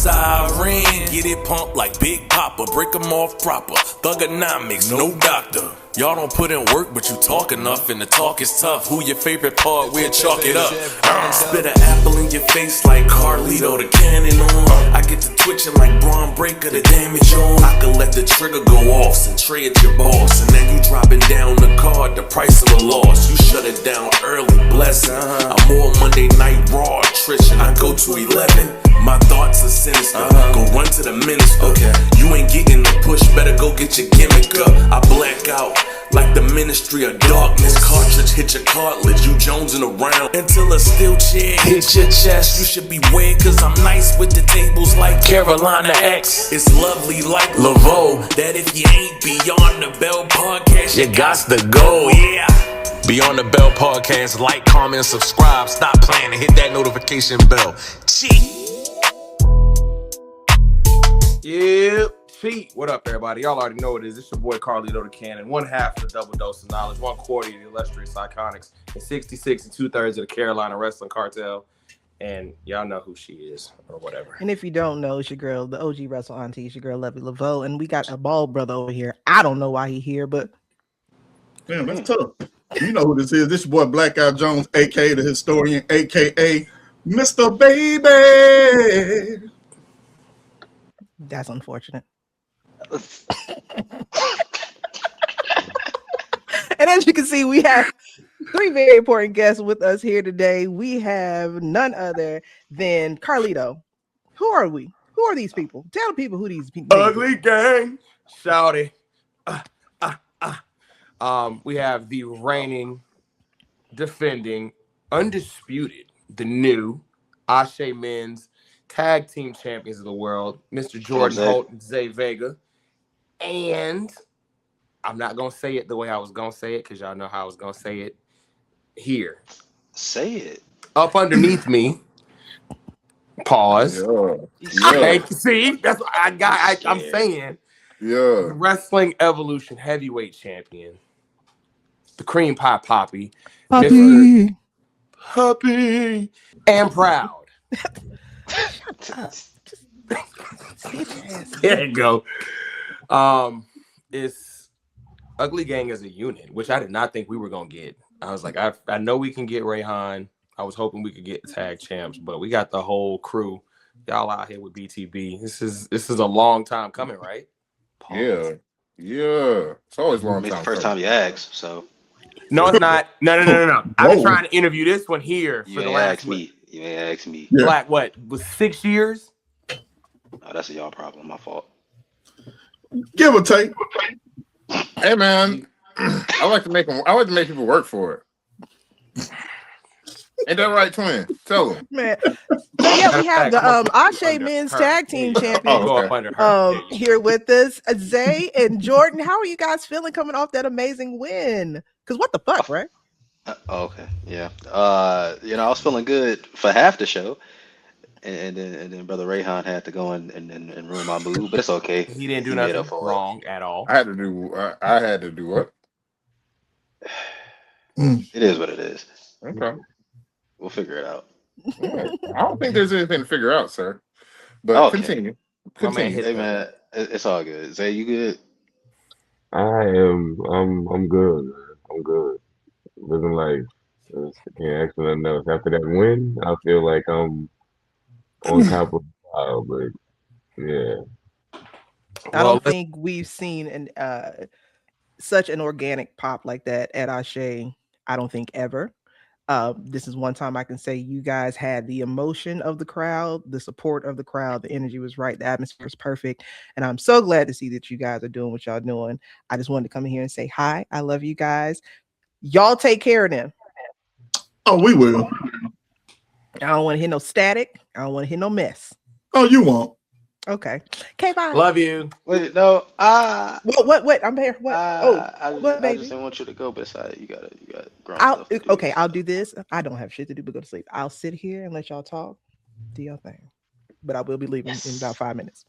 siren. Get it pumped like Big Papa, break them off proper. Thugonomics, no doctor. Y'all don't put in work, but you talk enough, and the talk is tough. Who your favorite part? We'll chalk it up. Spit an apple in your face like Carlito, the cannon on. I get to twitching like Braun Breaker, the damage on. I can let the trigger go off and trade your boss, and then you dropping down the card, the price of a loss. You shut it down early, blessing. I'm more Monday Night Raw attrition. I go to 11. My thoughts are sinister. Go run to the minister. Okay. You ain't getting the push, better go get your gimmick up. I black out like the Ministry of Darkness. Cartridge hit your cartilage, you jonesing around until a steel chair hit your chest. You should be weird, cause I'm nice with the tables like Carolina X. It's lovely like Laveau, that if you ain't Beyond the Bell podcast, you gots to go, yeah. Beyond the Bell podcast, like, comment, subscribe, stop playing and hit that notification bell. Cheat. Yeah, cheat. What up, everybody? Y'all already know what it is. It's your boy Carlito the Cannon. One half of the double dose of knowledge, 1/4 of the illustrious iconics, and 66 2/3 of the Carolina Wrestling Cartel. And y'all know who she is, or whatever. And if you don't know, it's your girl, the OG Wrestle Auntie, it's your girl, Lovey Laveau. And we got a bald brother over here. I don't know why he here, but damn, that's tough. You know who this is. This your boy Blackout Jones, aka the historian, aka Mr. Baby. that's unfortunate. And as you can see, we have three very important guests with us here today. We have none other than Carlito. Who are we? Who are these people? Tell the people who these people are. Uglee Gang. Shouty. We have the reigning, defending, undisputed, the new ASE men's tag team champions of the world, Mr. Jordan Holt and Zay Vega. And I'm not going to say it the way I was going to say it, because y'all know how I was going to say it. Here. Say it. Up underneath me. Pause. Yeah. See, that's what I'm saying. Yeah. Wrestling Evolution heavyweight champion. The cream pie poppy. Puppy. Puppy. And proud. There you go. It's Uglee Gang as a unit, which I did not think we were gonna get. I was like, I know we can get Rayhan. I was hoping we could get tag champs, but we got the whole crew. Y'all out here with BTB. This is a long time coming, right? Yeah. Yeah. It's always a long time. It's the first time you asked, so. No, it's not. No. I've been trying to interview this one here for the last week. You ain't asked me. Yeah. Like what? Was 6 years? Oh, that's a y'all problem. My fault. Give or take. Hey man, I like to make people work for it. Ain't that right, twin? Tell them. Man. So yeah, we have the ASE men's tag team champions here with us. Zay and Jordan, how are you guys feeling coming off that amazing win? Because what the fuck, right? Okay, yeah. I was feeling good for half the show, and then Brother Rayhan had to go and ruin my mood, but it's okay. He didn't do nothing wrong at all. I had to do what? It is what it is. Okay. We'll figure it out. I don't think there's anything to figure out, sir. But continue. Hey man, it's all good. Zay, you good? I'm good, man. I'm good. Living life. Can't ask for nothing else. After that win, I feel like I'm on top of the pile, but yeah. I don't think we've seen such an organic pop like that at ASE. I don't think ever. This is one time I can say you guys had the emotion of the crowd, the support of the crowd, the energy was right, the atmosphere was perfect, and I'm so glad to see that you guys are doing what y'all doing. I just wanted to come in here and say hi. I love you guys. Y'all take care of them. Oh, we will. I don't want to hear no static. I don't want to hear no mess. Oh, you won't. Okay. Okay, bye. Love you. Wait, no. What? I'm here. What? I just didn't want you to go, but you got grown stuff to do. Okay, I'll do this. I don't have shit to do but go to sleep. I'll sit here and let y'all talk. Do your thing. But I will be leaving in about 5 minutes.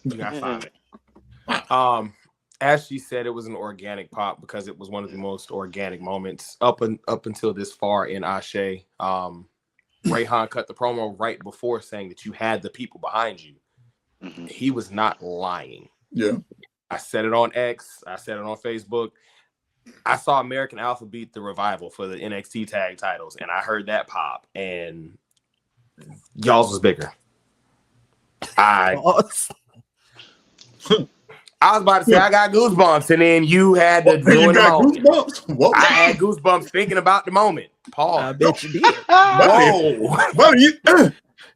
You got 5 minutes. As she said, it was an organic pop because it was one of the most organic moments up until this far in ASE. Rayhan cut the promo right before saying that you had the people behind you. he was not lying. Yeah. I said it on X. I said it on Facebook. I saw American Alpha beat the Revival for the NXT tag titles, and I heard that pop, and y'all's was bigger. I was about to say I got goosebumps, and then you had to ruin the moment. Goosebumps? What? I had goosebumps thinking about the moment. Paul, I bet you did. Whoa. Buddy,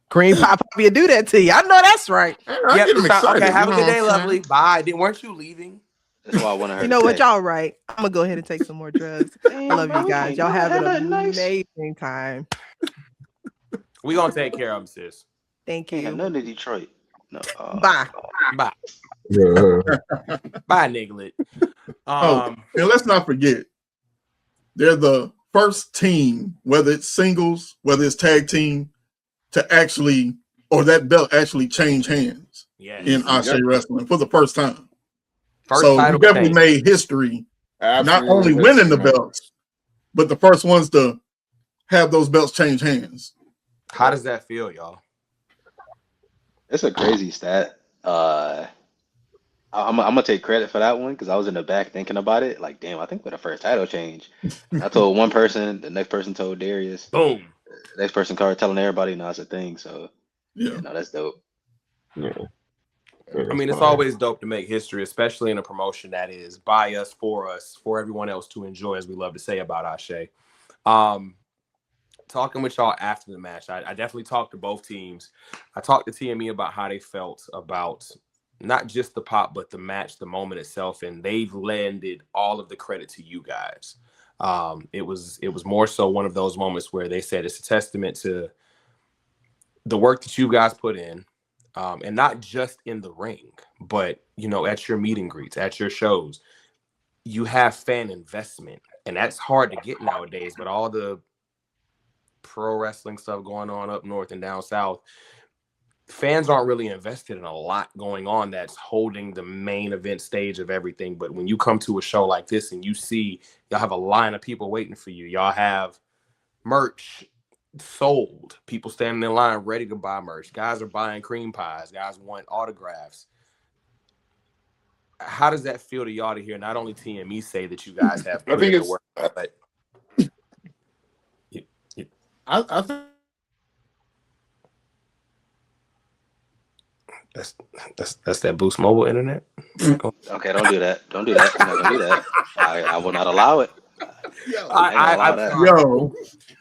Cream pie poppy will do that to you. I know that's right. Yep, okay, have a good day, lovely. Bye. Weren't you leaving? That's why I want to. You know what, y'all right. I'm gonna go ahead and take some more drugs. I love you guys. Y'all have an amazing time. We gonna take care of them, sis. Thank Ain't you. got nothing to Detroit. No. Bye. Bye. Bye, Niglet. and let's not forget, they're the first team, whether it's singles, whether it's tag team, to actually, or that belt actually change hands in ASE wrestling for the first time. So we definitely made history, not only winning the belts, but the first ones to have those belts change hands. How does that feel, y'all? It's a crazy stat. I'm gonna take credit for that one because I was in the back thinking about it. Like, damn, I think we're the first title change. I told one person, the next person told Darius. Boom. The next person started telling everybody, now it's a thing. So yeah, no, that's dope. Yeah. I mean, it's always dope to make history, especially in a promotion that is by us, for everyone else to enjoy, as we love to say about ASE. Talking with y'all after the match, I definitely talked to both teams. I talked to TME about how they felt about not just the pop, but the match, the moment itself, and they've landed all of the credit to you guys. It was more so one of those moments where they said it's a testament to the work that you guys put in. And not just in the ring, but, at your meet and greets, at your shows, you have fan investment. And that's hard to get nowadays, but all the pro wrestling stuff going on up north and down south, fans aren't really invested in a lot going on that's holding the main event stage of everything. But when you come to a show like this and you see y'all have a line of people waiting for you, y'all have merch sold, people standing in line ready to buy merch, guys are buying cream pies, guys want autographs. How does that feel to y'all to hear not only TME say that you guys have put in the work, but I think that's that Boost Mobile internet. Okay, don't do that. Don't do that. You're not gonna do that. I will not allow it.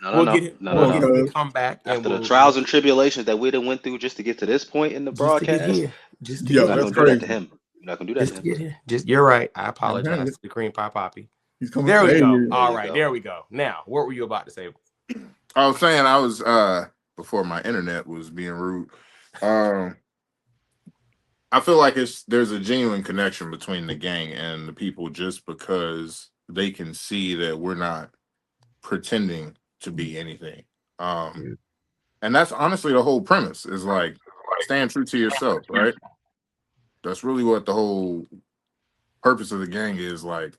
We'll come back after the trials and tribulations that we done went through just to get to this point in the broadcast. You're not gonna do that to him. You're not gonna do that to him. You're right. I apologize to the cream pie poppy. There we go. All right, there we go. Now, what were you about to say? I was saying before my internet was being rude. I feel like there's a genuine connection between the gang and the people just because they can see that we're not pretending to be anything. And that's honestly the whole premise is like stand true to yourself, right? That's really what the whole purpose of the gang is. Like,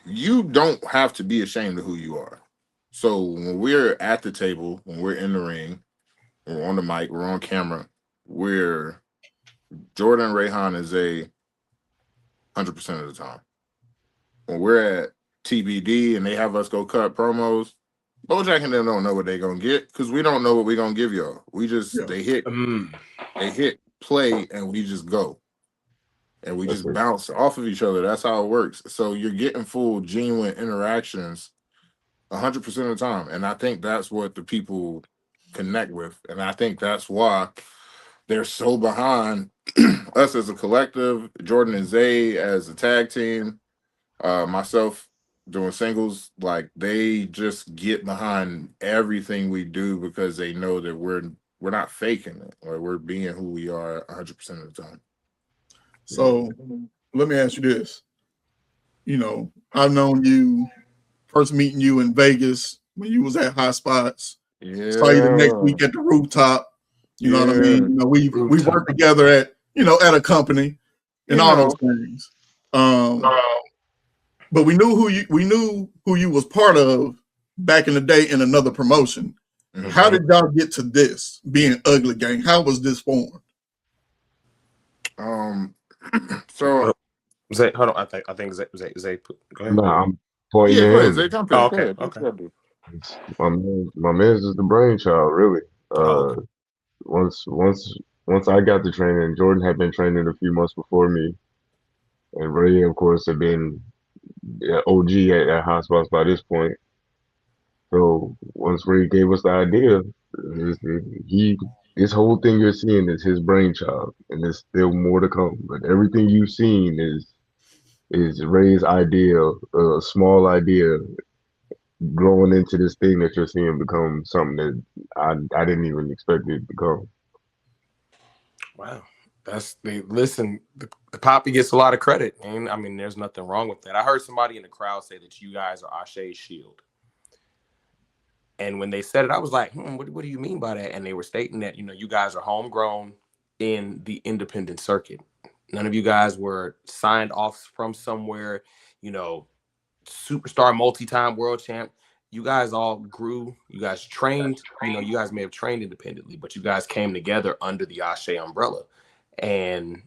you don't have to be ashamed of who you are. So when we're at the table, when we're in the ring, we're on the mic, we're on camera, we're Jordan Rayhan is 100% of the time. When we're at TBD and they have us go cut promos, Bojack and them don't know what they're gonna get because we don't know what we're gonna give y'all. We just they hit play and we just go. And we just bounce off of each other. That's how it works. So you're getting full genuine interactions 100% of the time. And I think that's what the people connect with. And I think that's why they're so behind us as a collective, Jordan and Zay as a tag team, myself doing singles. Like, they just get behind everything we do because they know that we're not faking it, or we're being who we are 100% of the time. So let me ask you this. I've known you, first meeting you in Vegas when you was at High Spots. Yeah. Saw you the next week at the rooftop. You know what I mean? We worked together at a company and all those things. But we knew who you was part of back in the day in another promotion. How did y'all get to this being Ugly Gang? How was this formed? So Zay, hold on. I think Zay go ahead. No, I'm pointing yeah, at go ahead. him. Zay, jump Oh, in. okay. Go ahead. Okay. My man's just the brainchild, really. Oh, okay. Once I got the training, Jordan had been training a few months before me, and Ray, of course, had been OG at Hot Spots by this point. So once Ray gave us the idea, he this whole thing you're seeing is his brainchild, and there's still more to come. But everything you've seen is Ray's idea, a small idea, growing into this thing that you're seeing become something that I didn't even expect it to become. Wow. Listen, the Poppy gets a lot of credit, and I mean, there's nothing wrong with that. I heard somebody in the crowd say that you guys are Ashe's shield. And when they said it, I was like, what do you mean by that? And they were stating that, you guys are homegrown in the independent circuit. None of you guys were signed off from somewhere, superstar multi-time world champ. You guys all grew, you guys trained, you guys may have trained independently, but you guys came together under the Ashe umbrella. And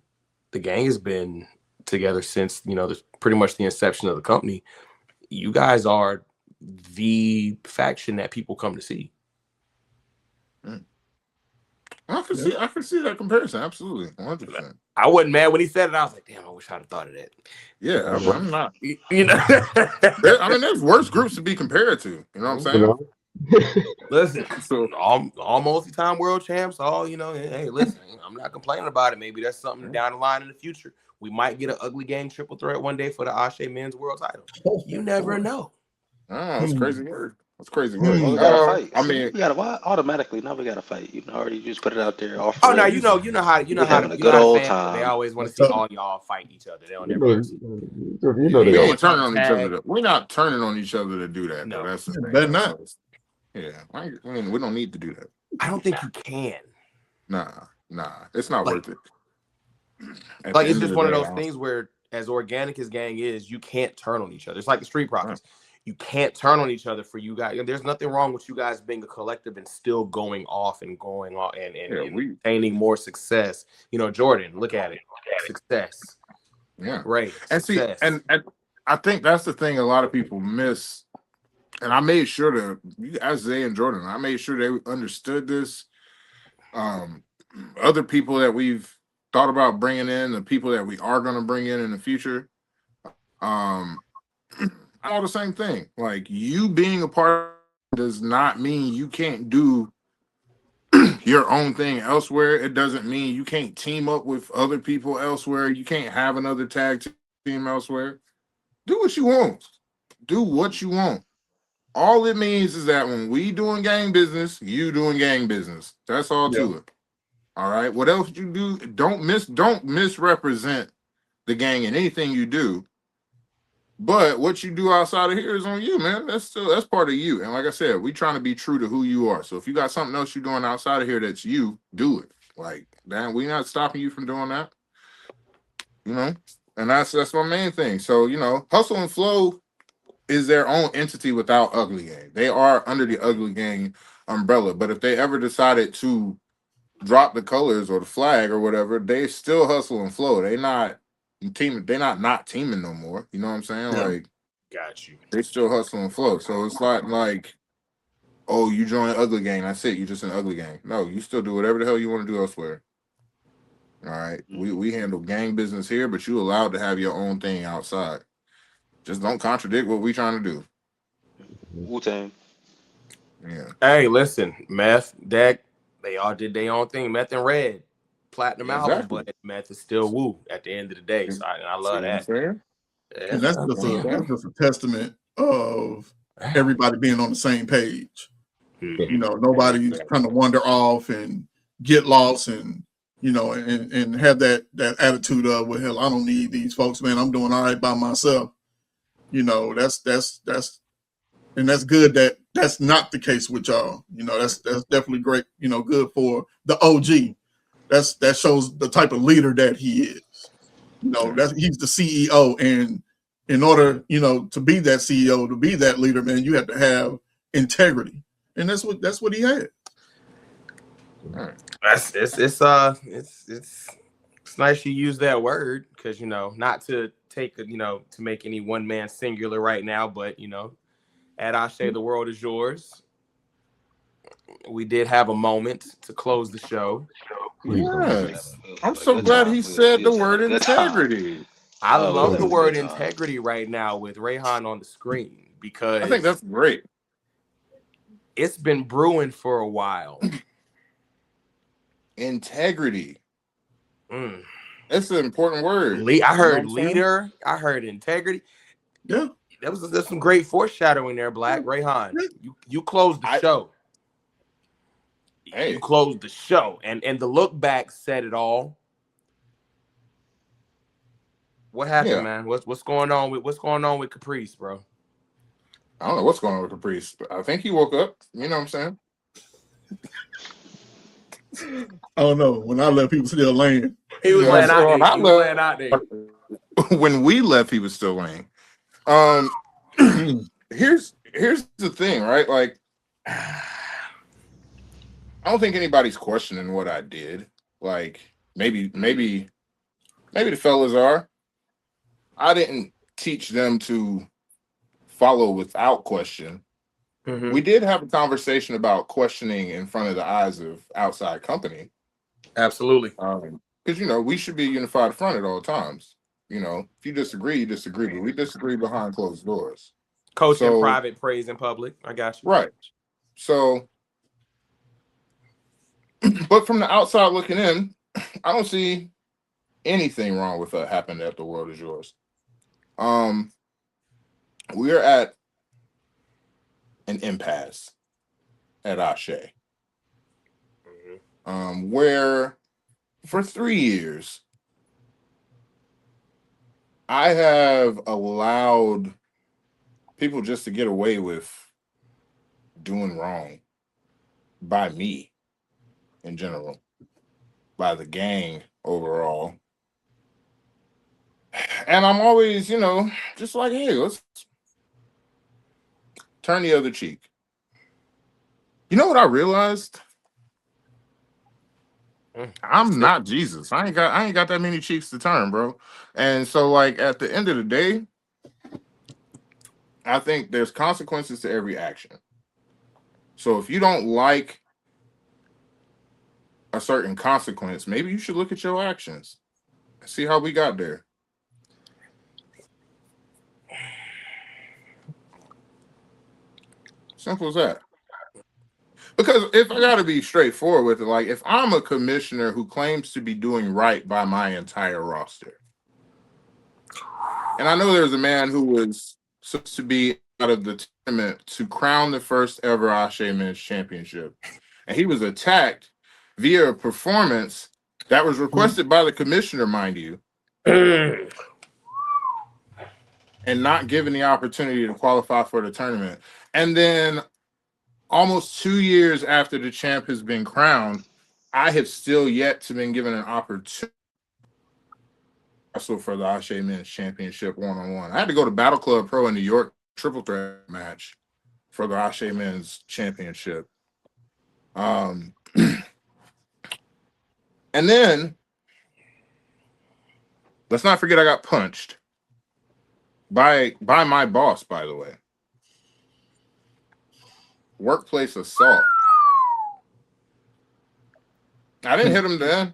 the gang has been together since, pretty much the inception of the company. You guys are the faction that people come to see. I can see that comparison. Absolutely. 100%. I wasn't mad when he said it. I was like, damn, I wish I'd have thought of that. Yeah, I'm not. I mean, there's worse groups to be compared to. You know what I'm saying? Listen, so all multi-time world champs, hey, listen, I'm not complaining about it. Maybe that's something down the line in the future. We might get an Ugly Gang triple threat one day for the Ashe men's world title. You never know. Oh, that's crazy word. That's crazy word. Well, we gotta fight. I mean, why automatically now we gotta fight. Already just put it out there. Oh no, you know how having a good old time. They always want to see all y'all fight each other. They don't ever want to see. We ain't turning on each other. We're not turning on each other to do that. No, that's the thing. Better not. Yeah, I mean, we don't need to do that. I don't think you can. Nah, it's not worth it. Like it's just one of those things where, as organic as gang is, you can't turn on each other. It's like the Street Profits. You can't turn on each other for you guys. There's nothing wrong with you guys being a collective and still going off and attaining more success. Jordan, look at it. Success. Yeah. Right. And success. see, and I think that's the thing a lot of people miss. And I made sure as Zay and Jordan, I made sure they understood this. Other people that we've thought about bringing in, the people that we are going to bring in the future, all the same thing. Like, you being a part does not mean you can't do your own thing elsewhere. It doesn't mean you can't team up with other people elsewhere. You can't have another tag team elsewhere. Do what you want. Do what you want. All it means is that when we doing gang business, you doing gang business. That's all to it. All right. What else you do? Don't misrepresent the gang in anything you do. But what you do outside of here is on you, man. That's part of you. And like I said, we trying to be true to who you are. So if you got something else you're doing outside of here that's you, do it. Like, damn, we not stopping you from doing that. And that's my main thing. So, Hustle and Flow is their own entity without Ugly Gang. They are under the Ugly Gang umbrella. But if they ever decided to drop the colors or the flag or whatever, they still Hustle and Flow. They not teaming. They're not teaming no more. You know what I'm saying? Yeah. Like, got you. They still Hustle and Flow. So it's not like, oh, you join Ugly Gang. That's it. You just an Ugly Gang. No, you still do whatever the hell you want to do elsewhere. All right. We handle gang business here, but you allowed to have your own thing outside. Just don't contradict what we trying to do. Wu-Tang. Yeah. Hey, listen, Meth, Deck, they all did their own thing. Meth and Red, platinum album, but Meth is still Wu at the end of the day. So I love that. And that's just a testament of everybody being on the same page. Nobody's trying to wander off and get lost and and have that attitude of, well, hell, I don't need these folks, man. I'm doing all right by myself. That's and that's good that that's not the case with y'all. That's definitely great. Good for the OG. That shows the type of leader that he is. He's the CEO, and in order, to be that CEO, to be that leader, man, you have to have integrity. and that's what he had. It's nice you use that word because not to take to make any one man singular right now, but at Ashe, the world is yours. We did have a moment to close the show. Yes, I'm so glad he said the word integrity. I love the word integrity right now with Rayhan on the screen because I think that's great. It's been brewing for a while. Integrity. That's an important word. I heard leader. I heard integrity. Yeah. There's some great foreshadowing there, Black. Rayhan, you closed the show. Hey. You closed the show. And the look back said it all. What happened, man? What's going on with Caprice, bro? I don't know what's going on with Caprice, but I think he woke up. You know what I'm saying? I don't know. When I left, people still laying. He was laying out there. When we left, he was still laying. Here's the thing, right? Like, I don't think anybody's questioning what I did. Like, maybe the fellas are. I didn't teach them to follow without question. Mm-hmm. We did have a conversation about questioning in front of the eyes of outside company. Absolutely. Because, we should be a unified front at all times. If you disagree, you disagree. But we disagree behind closed doors. Coach in private, praise in public. I got you. Right. So, but from the outside looking in, I don't see anything wrong with what happened at The World Is Yours. We're at an impasse at Ashe. Mm-hmm. Where for 3 years, I have allowed people just to get away with doing wrong by me in general, by the gang overall. And I'm always, just like, hey, let's turn the other cheek. You know what I realized? I'm not Jesus. I ain't got that many cheeks to turn, bro. And so, like, at the end of the day, I think there's consequences to every action. So if you don't like a certain consequence, maybe you should look at your actions. See how we got there. Simple as that. Because if I got to be straightforward with it, like if I'm a commissioner who claims to be doing right by my entire roster, and I know there's a man who was supposed to be out of the tournament to crown the first ever Ashe Men's Championship, and he was attacked via a performance that was requested by the commissioner, mind you, and not given the opportunity to qualify for the tournament. And then almost 2 years after the champ has been crowned, I have still yet to been given an opportunity also for the Ashe Men's Championship one-on-one. I had to go to Battle Club Pro in New York, triple threat match for the Ashe Men's Championship. And then, let's not forget I got punched by my boss, by the way. Workplace assault. I didn't hit him then.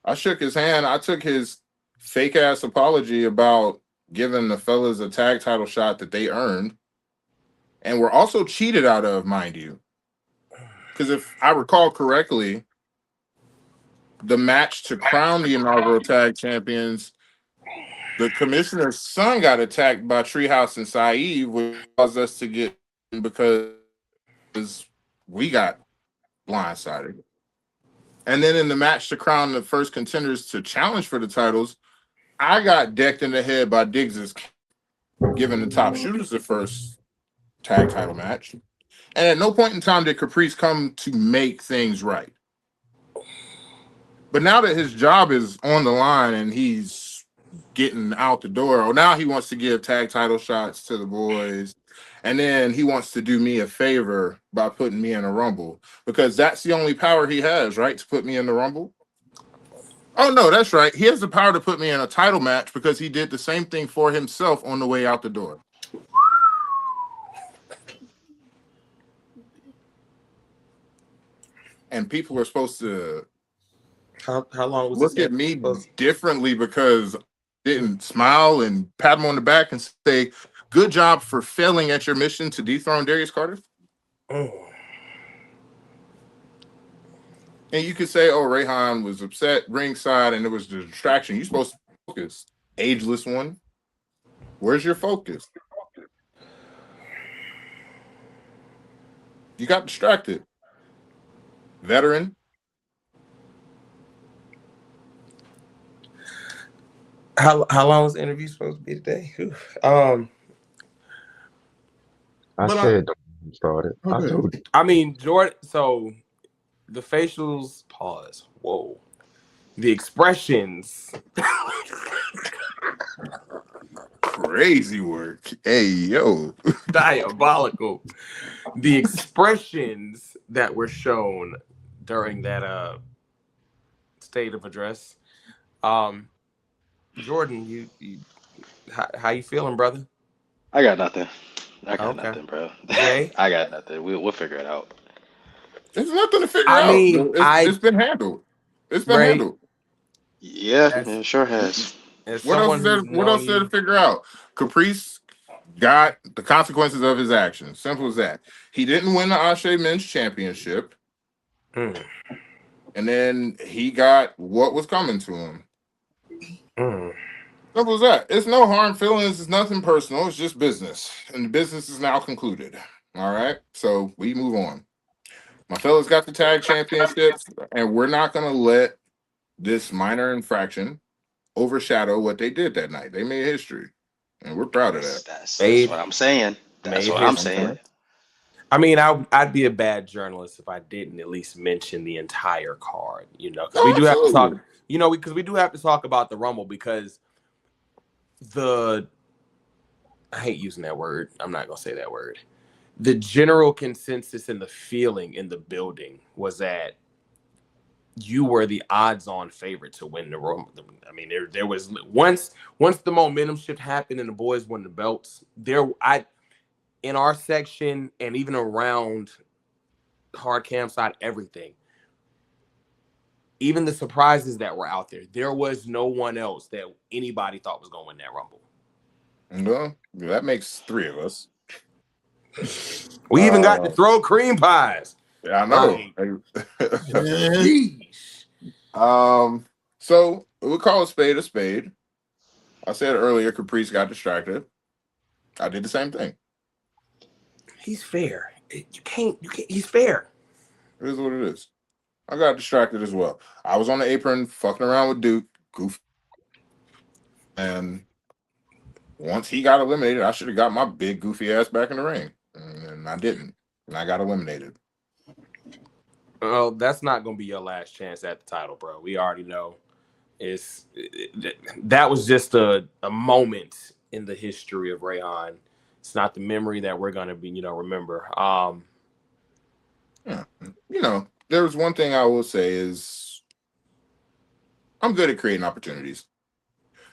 I shook his hand. I took his fake ass apology about giving the fellas a tag title shot that they earned and were also cheated out of, mind you. Because if I recall correctly, the match to crown the inaugural tag champions, the commissioner's son got attacked by Treehouse and Saeed, which caused us to get because we got blindsided. And then in the match to crown the first contenders to challenge for the titles, I got decked in the head by Diggs's giving the top shooters the first tag title match. And at no point in time did Caprice come to make things right. But now that his job is on the line and he's getting out the door, or now he wants to give tag title shots to the boys. And then he wants to do me a favor by putting me in a Rumble because that's the only power he has, right? To put me in the Rumble. Oh, no, that's right. He has the power to put me in a title match because he did the same thing for himself on the way out the door. And people are supposed to How long was look this at me differently because I didn't smile and pat him on the back and say, good job for failing at your mission to dethrone Darius Carter? And you could say, oh, Rayhan was upset ringside and it was a distraction. You're supposed to focus. Ageless one. Where's your focus? You got distracted. Veteran. How long was the interview supposed to be today? I said don't start it. I told you. I mean, Jordan. So the facials. Pause. Whoa. The expressions. Crazy work. Hey, yo. Diabolical. The expressions that were shown during that state of address. Jordan, you how you feeling, brother? I got nothing. Nothing, bro. Jay? I got nothing. We'll figure it out. There's nothing to figure out. Mean, it's been handled. It's been handled. Yeah, it sure has. What else is there to figure out? Caprice got the consequences of his actions. Simple as that. He didn't win the ASE Men's Championship. And then he got what was coming to him. Simple as that. It's no harm feelings. It's nothing personal. It's just business. And the business is now concluded. All right? So we move on. My fellas got the tag championships, and we're not going to let this minor infraction overshadow what they did that night. They made history, and we're proud of that. That's what I'm saying. That's what I'm saying. I mean, I'd be a bad journalist if I didn't at least mention the entire card, because we do have to talk, because we do have to talk about the Rumble because I hate using that word. I'm not going to say that word. The general consensus and the feeling in the building was that you were the odds-on favorite to win the Rumble. I mean, there was once the momentum shift happened and the boys won the belts. In our section and even around hard cam side, everything, even the surprises that were out there was no one else that anybody thought was going to win that Rumble. Well, that makes three of us. We even got to throw cream pies. Yeah, I know. So we'll call a spade a spade. I said earlier, Caprice got distracted. I did the same thing. He's fair. You can't. He's fair. It is what it is. I got distracted as well. I was on the apron fucking around with Duke, goofy. And once he got eliminated, I should have got my big goofy ass back in the ring. And I didn't. And I got eliminated. Well, that's not going to be your last chance at the title, bro. We already know. That was just a moment in the history of Rayhan. It's not the memory that we're going to be, remember. Yeah. There's one thing I will say is I'm good at creating opportunities.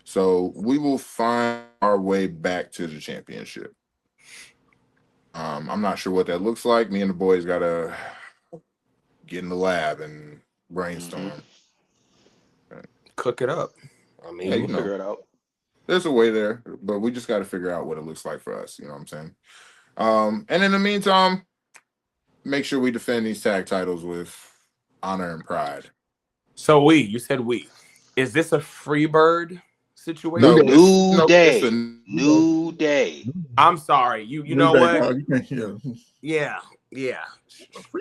So we will find our way back to the championship. I'm not sure what that looks like. Me and the boys got to get in the lab and brainstorm. Cook it up. I mean, we'll figure it out. There's a way there, but we just got to figure out what it looks like for us. You know what I'm saying? And in the meantime, make sure we defend these tag titles with honor and pride. So you said we. Is this a Freebird situation? No, new day. I'm sorry. You know what? Yeah. Yeah.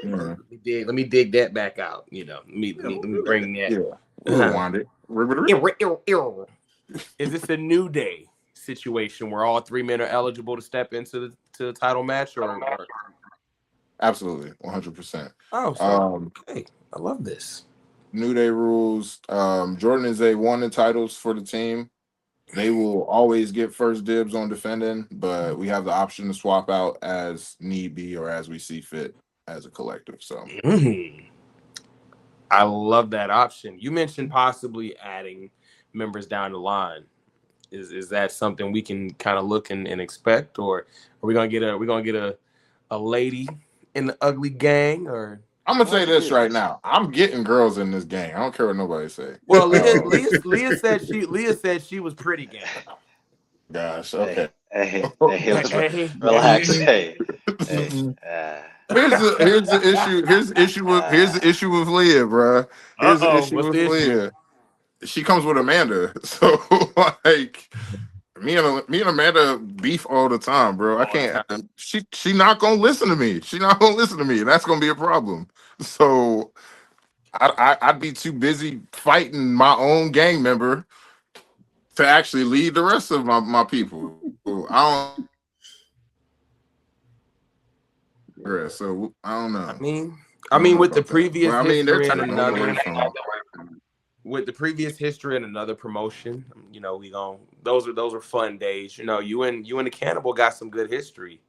Let me dig that back out. Let me bring that. Yeah. Rewind it. Is this a new day situation where all 3 men are eligible to step into the title match, or? Absolutely, 100%. Oh, okay. I love this. New Day rules. Jordan is a 1 in titles for the team. They will always get first dibs on defending, but we have the option to swap out as need be or as we see fit as a collective. So I love that option. You mentioned possibly adding members down the line. Is that something we can kind of look and expect, or are we gonna get a lady in the Ugly Gang? Or I'm gonna say this right now: I'm getting girls in this gang. I don't care what nobody say. well, Leah said she was pretty gang. Gosh, okay. Hey, Hey, relax. hey. Here's the issue. Here's the issue with Leah, bro. Here's the issue What's with the issue? Leah. She comes with Amanda, so like me and Amanda beef all the time, bro. I can't. She not gonna listen to me. She not gonna listen to me, and that's gonna be a problem. So I'd be too busy fighting my own gang member to actually lead the rest of my people. I don't. So I don't know. I mean, with the previous history and another with the previous history and another promotion, you know, those are fun days. You know, you and the Cannibal got some good history,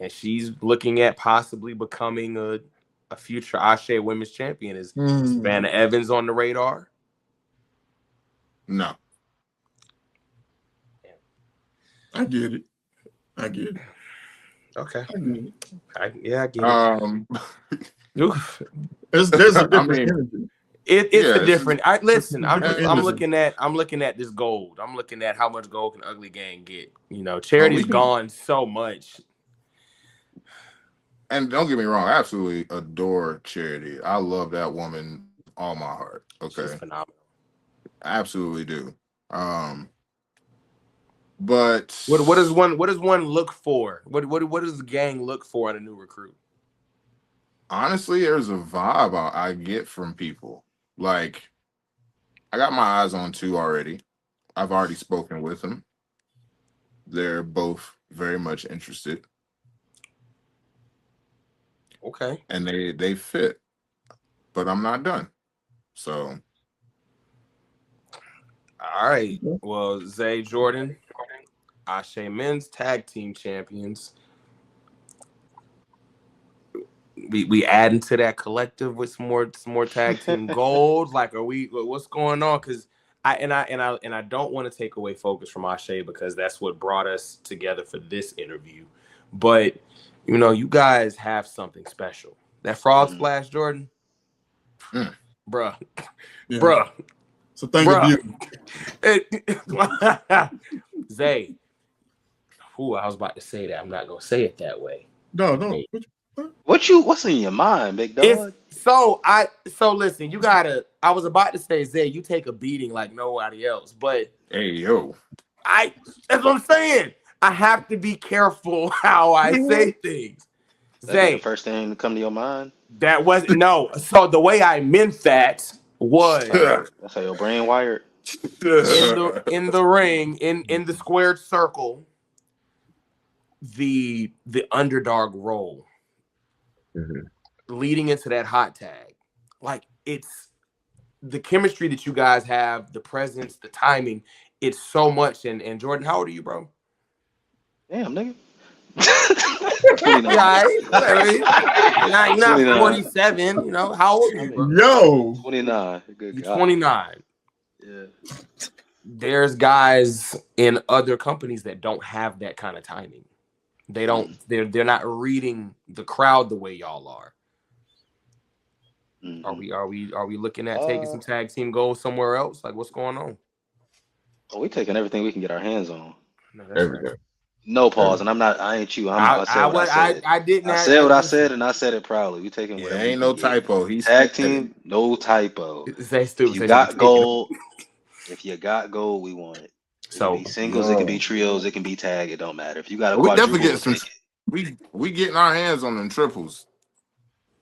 and she's looking at possibly becoming a future ASE Women's Champion. Is Savannah Evans on the radar? No. I get it. Okay. I get it. I get it. There's a different energy. It's a different. I'm looking at this gold. I'm looking at how much gold can Ugly Gang get. You know, Charity's gone so much. And don't get me wrong, I absolutely adore Charity. I love that woman all my heart. Okay, she's phenomenal. I absolutely do. But what does one look for? What does the gang look for in a new recruit? Honestly, there's a vibe I get from people. Like, I got my eyes on two already. I've already spoken with them. They're both very much interested. Okay. And they fit. But I'm not done. So. All right. Well, Zay Jordan, ASE Men's Tag Team Champions. We adding to that collective with some more tag team gold. Like, what's going on? Because I don't want to take away focus from ASE because that's what brought us together for this interview. But you know, you guys have something special. That frog splash, Jordan, bruh. It's a thing of beauty. Zay, I was about to say that. I'm not gonna say it that way. No. Hey. What's in your mind, big dog? So listen, you gotta. I was about to say, Zay, you take a beating like nobody else, but hey yo, that's what I'm saying. I have to be careful how I say things. Zay, the first thing to come to your mind? That was no. So the way I meant that was that's how your brain wired. in the ring, in the squared circle, the underdog role. Leading into that hot tag, like it's the chemistry that you guys have, the presence, the timing, it's so much. And Jordan, how old are you, bro? Damn, nigga. not 47. You know, how old are you, bro? Yo, 29. Good You're God. 29. Yeah. There's guys in other companies that don't have that kind of timing. They don't. They're not reading the crowd the way y'all are. Are we looking at taking some tag team goals somewhere else? Like, what's going on? Oh, we taking everything we can get our hands on. No, that's right. No pause, and I ain't you. I said what I said. I didn't. I said what I said, and I said it proudly. We taking whatever. Ain't no typo. He's tag team, no typo. If you got gold, we want it. It can be singles, it can be trios, it can be tag. It don't matter. If you got a quadruple, we definitely get we getting our hands on them triples.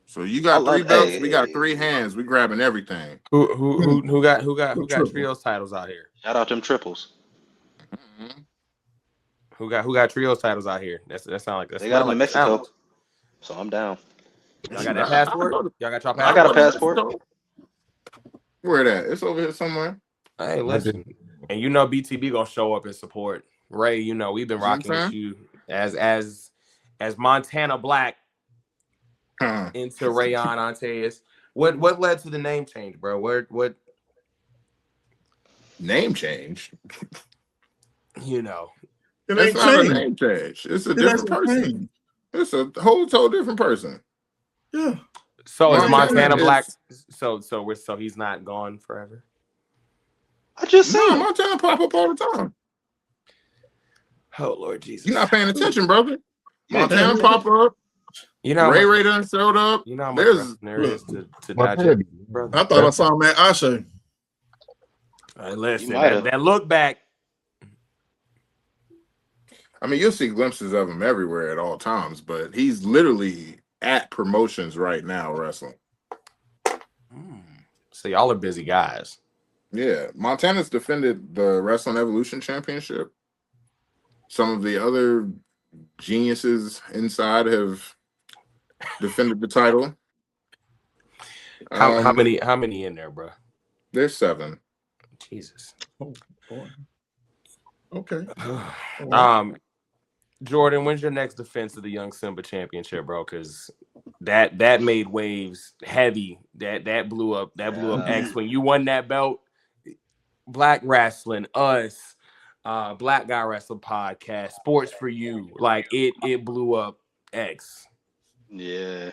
So you got 3 belts, we got 3 hands. We grabbing everything. Who got trios titles out here? Shout out them triples. Mm-hmm. Who got trios titles out here? That sound like they got them in Mexico. So I'm down. Y'all got that passport? Y'all got your passport? I got a passport. Where that? It's over here somewhere. Hey, listen. And you know BTB gonna show up and support. Ray, you know, we've been rocking with you as Montana Black into Rayon Antes. What led to the name change, bro? What name change? You know. It's not a name change. It's a different person. It's a whole different person. Yeah. So is Montana Black so he's not gone forever? I just said Montana pop up all the time. Oh Lord Jesus. You're not paying attention, brother. Montana pop up. You know, Ray done showed up. You know how much there is to digest, brother. I thought I saw him at ASE. Listen, that look back. I mean, you'll see glimpses of him everywhere at all times, but he's literally at promotions right now wrestling. So y'all are busy guys. Yeah, Montana's defended the Wrestling Evolution Championship. Some of the other geniuses inside have defended the title. How many in there, bro? There's 7. Jesus. Oh boy. Okay. Jordan, when's your next defense of the Young Simba Championship, bro? Because that made waves heavy. That blew up. X when you won that belt. Black Wrestling, us, Black Guy Wrestling Podcast, Sports for You, like it blew up X. Yeah.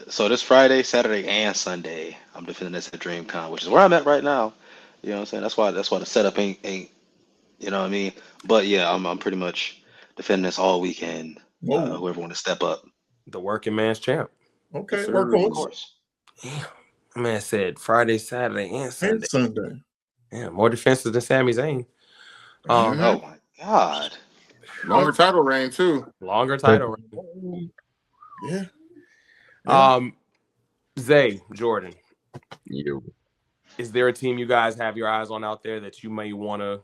So this Friday, Saturday, and Sunday, I'm defending this at DreamCon, which is where I'm at right now. You know what I'm saying? That's why the setup ain't you know what I mean? But yeah, I'm pretty much defending this all weekend. Whoever want to step up. The working man's champ. Okay, of course. Damn. Man said Friday, Saturday, and Sunday. Yeah, more defenses than Sami Zayn. Oh my God. Longer title reign too. Longer title reign. Yeah. Zay, Jordan. You. Is there a team you guys have your eyes on out there that you may want to,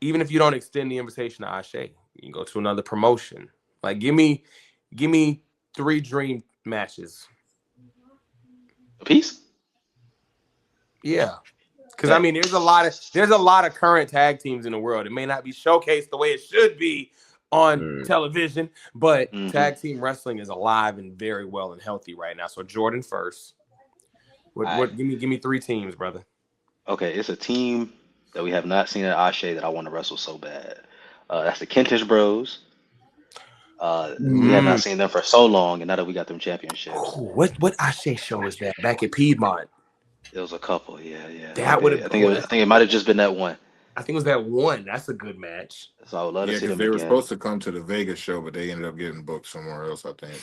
even if you don't extend the invitation to Ashe, you can go to another promotion? Like give me 3 dream matches. A piece? Yeah. Because I mean, there's a lot of current tag teams in the world. It may not be showcased the way it should be on television, but tag team wrestling is alive and very well and healthy right now. So Jordan first. Give me 3 teams, brother. Okay, it's a team that we have not seen at Ashe that I want to wrestle so bad. That's the Kentish Bros. We have not seen them for so long, and now that we got them championships. Oh, what Ashe show is that? Back at Piedmont. It was a couple, yeah. That would have. I think it might have just been that one. I think it was that one. That's a good match. So I would love to see them they again. were supposed to come to the Vegas show, but they ended up getting booked somewhere else, I think.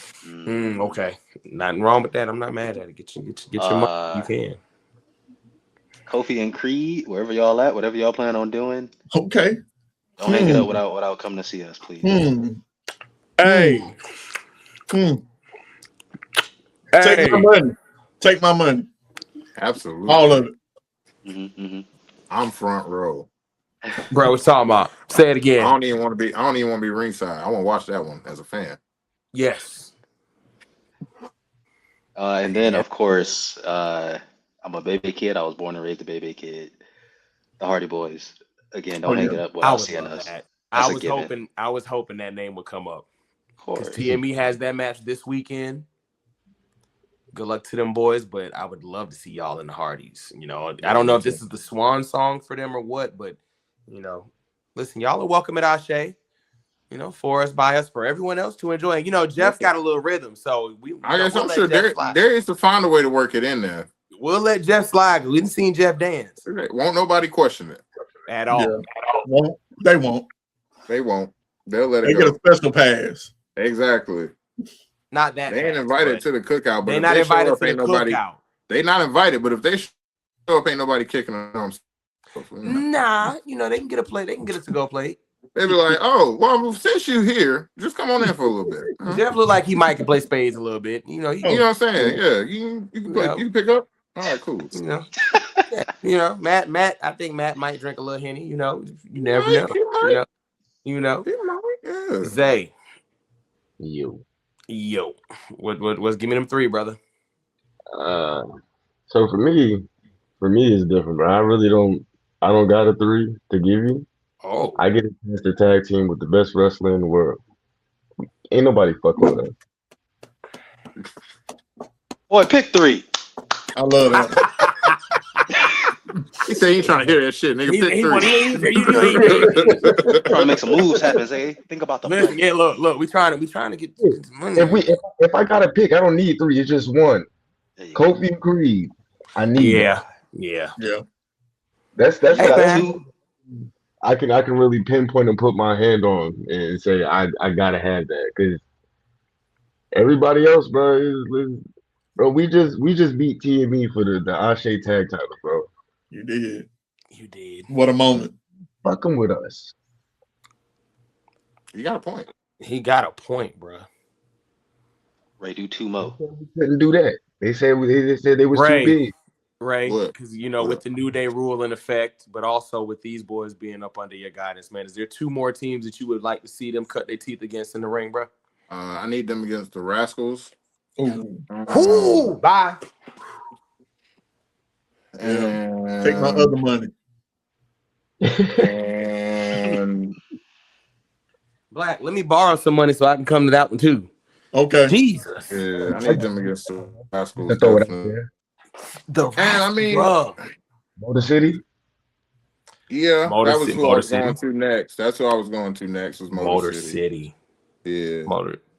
Okay, nothing wrong with that. I'm not mad at it. Get your money. You can. Kofi and Creed, wherever y'all at, whatever y'all plan on doing. Okay. Don't hang it up without coming to see us, please. Hey. Take my money. Absolutely. All of it. I'm front row. Bro, what's talking about? Say it again. I don't even want to be ringside. I want to watch that one as a fan. Yes. And then of course, I'm a baby kid. I was born and raised a baby kid. The Hardy Boys. Again, don't hang it up without seeing us. I was hoping that name would come up. Because TME has that match this weekend. Good luck to them boys, but I would love to see y'all in the Hardys. You know, I don't know if this is the swan song for them or what, but you know, listen, y'all are welcome at Ashe. You know, for us, by us, for everyone else to enjoy. You know, Jeff got a little rhythm, so I'm sure there is to find a way to work it in there. We'll let Jeff slide. We didn't see Jeff dance. Won't nobody question it at all. Yeah. They won't. They'll let it go. They get a special pass. Exactly. Not that they ain't invited to the cookout, but they not invited to the nobody, cookout. They not invited, but if they show up, ain't nobody kicking them. Nah, you know they can get a plate. They can get a to-go plate. They be like, "Oh, well, since you here, just come on in for a little bit." Jeff look like he might can play spades a little bit. You know, you know what I'm saying? Yeah, you can play. You can pick up. All right, cool. You know, Matt. I think Matt might drink a little Henny. You know, you never know. You know. Yeah. Zay. Yo. What's give me them 3, brother? So for me it's different, but I really don't I don't got a 3 to give you. Oh, I get a chance to tag team with the best wrestler in the world. Ain't nobody fucking with us. Boy, pick 3. I love that. He said he ain't trying to hear that shit, nigga. Pick Trying to make some moves happen, Zay. Think about the listen, money. yeah, look, we trying to get some money. If I got to pick, I don't need 3. It's just one. There you go. Kofi and Creed. I need that. Yeah. That's You what got I 2. I can really pinpoint and put my hand on and say I gotta have that because everybody else, bro, we just beat TME for the Ashe tag title, bro. You did. What a moment. Fuck them with us. You got a point. He got a point, bro. Ray, do 2 more. We couldn't do that. They said they was too big. Right, because with the New Day rule in effect, but also with these boys being up under your guidance, man, is there 2 more teams that you would like to see them cut their teeth against in the ring, bro? I need them against the Rascals. Ooh. Bye. And take my other money. And Black, let me borrow some money so I can come to that one too. Okay. Jesus. Yeah, I need them against the Rascals. Throw it out there. Motor City. Yeah, that was who I was City. going to next. That's who I was going to next was Motor City. Yeah.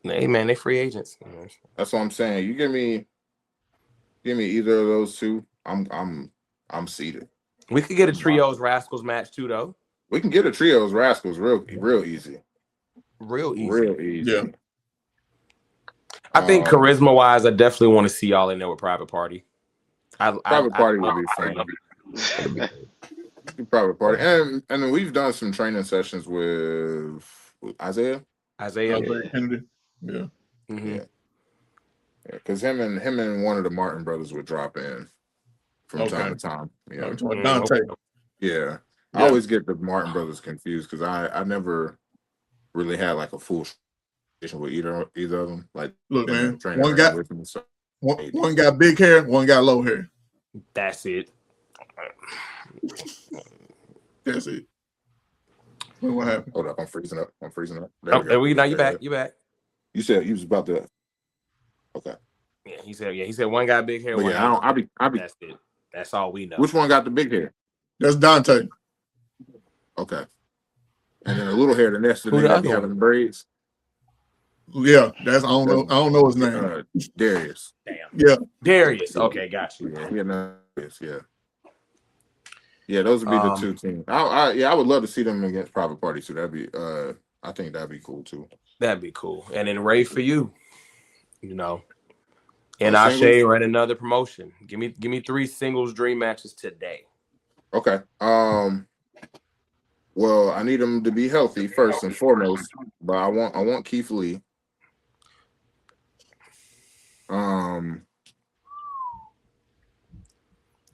Hey man, they free agents. That's what I'm saying. You give me either of those 2, I'm seated. We could get a trios Rascals match too, though. We can get a trios Rascals real easy. Real easy. Yeah. I think charisma wise, I definitely want to see y'all in there with Private Party. Private Party would be fun. Private Party, and then we've done some training sessions with Isaiah. Kennedy. Yeah. Mm-hmm. Yeah. Because him and one of the Martin brothers would drop in from time to time. Yeah. Dante. Yeah. I always get the Martin brothers confused because I never really had like a full with either of them. Like, look, man, one got big hair, one got low hair. That's it. That's it. What happened? Hold up, I'm freezing up. There we go. Now you back. You said you was about to. Okay. Yeah, he said one got big hair. One I be. That's it. That's all we know. Which one got the big hair? That's Dante. Okay. And then a little hair, the next to the be having the braids. Yeah, I don't know his name. Darius. Damn. Yeah. Darius. Okay, got you. Yeah, those would be the 2 teams. I would love to see them against Private Party too. That'd be I think that'd be cool too. That'd be cool. And then Ray for you. And Ashe ran another promotion. Give me 3 singles dream matches today. Okay. Well, I need them to be healthy first and foremost, but I want Keith Lee.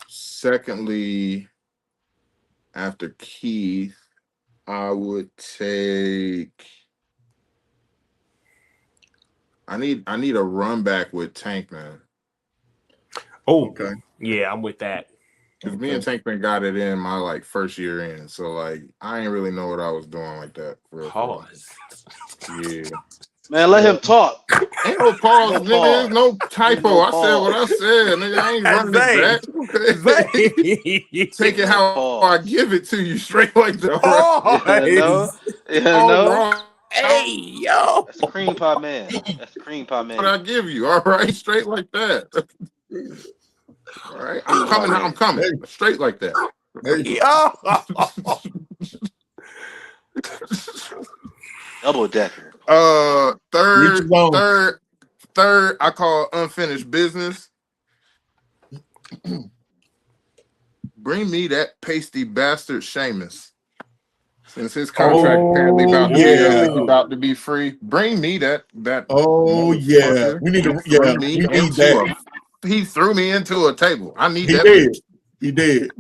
Secondly, after Keith, I would take. I need a run back with Tankman. Oh, okay. Yeah, I'm with that. Because me and Tankman got it in my first year in, so I ain't really know what I was doing like that. Pause. Yeah. Man, let him talk. Ain't no pause, nigga. There's no typo. I said what I said, nigga. I ain't running it back. Take it how I give it to you, straight like that. Hey, yo. That's cream pie man. What I give you, all right? Straight like that. All right? I'm coming how I'm coming. Straight like that. Double decker. Third, I call unfinished business. Bring me that pasty bastard Sheamus. Since his contract apparently about to be free, bring me that. Oh yeah, we need to. Yeah, we need that. He threw me into a table. I need that. He did.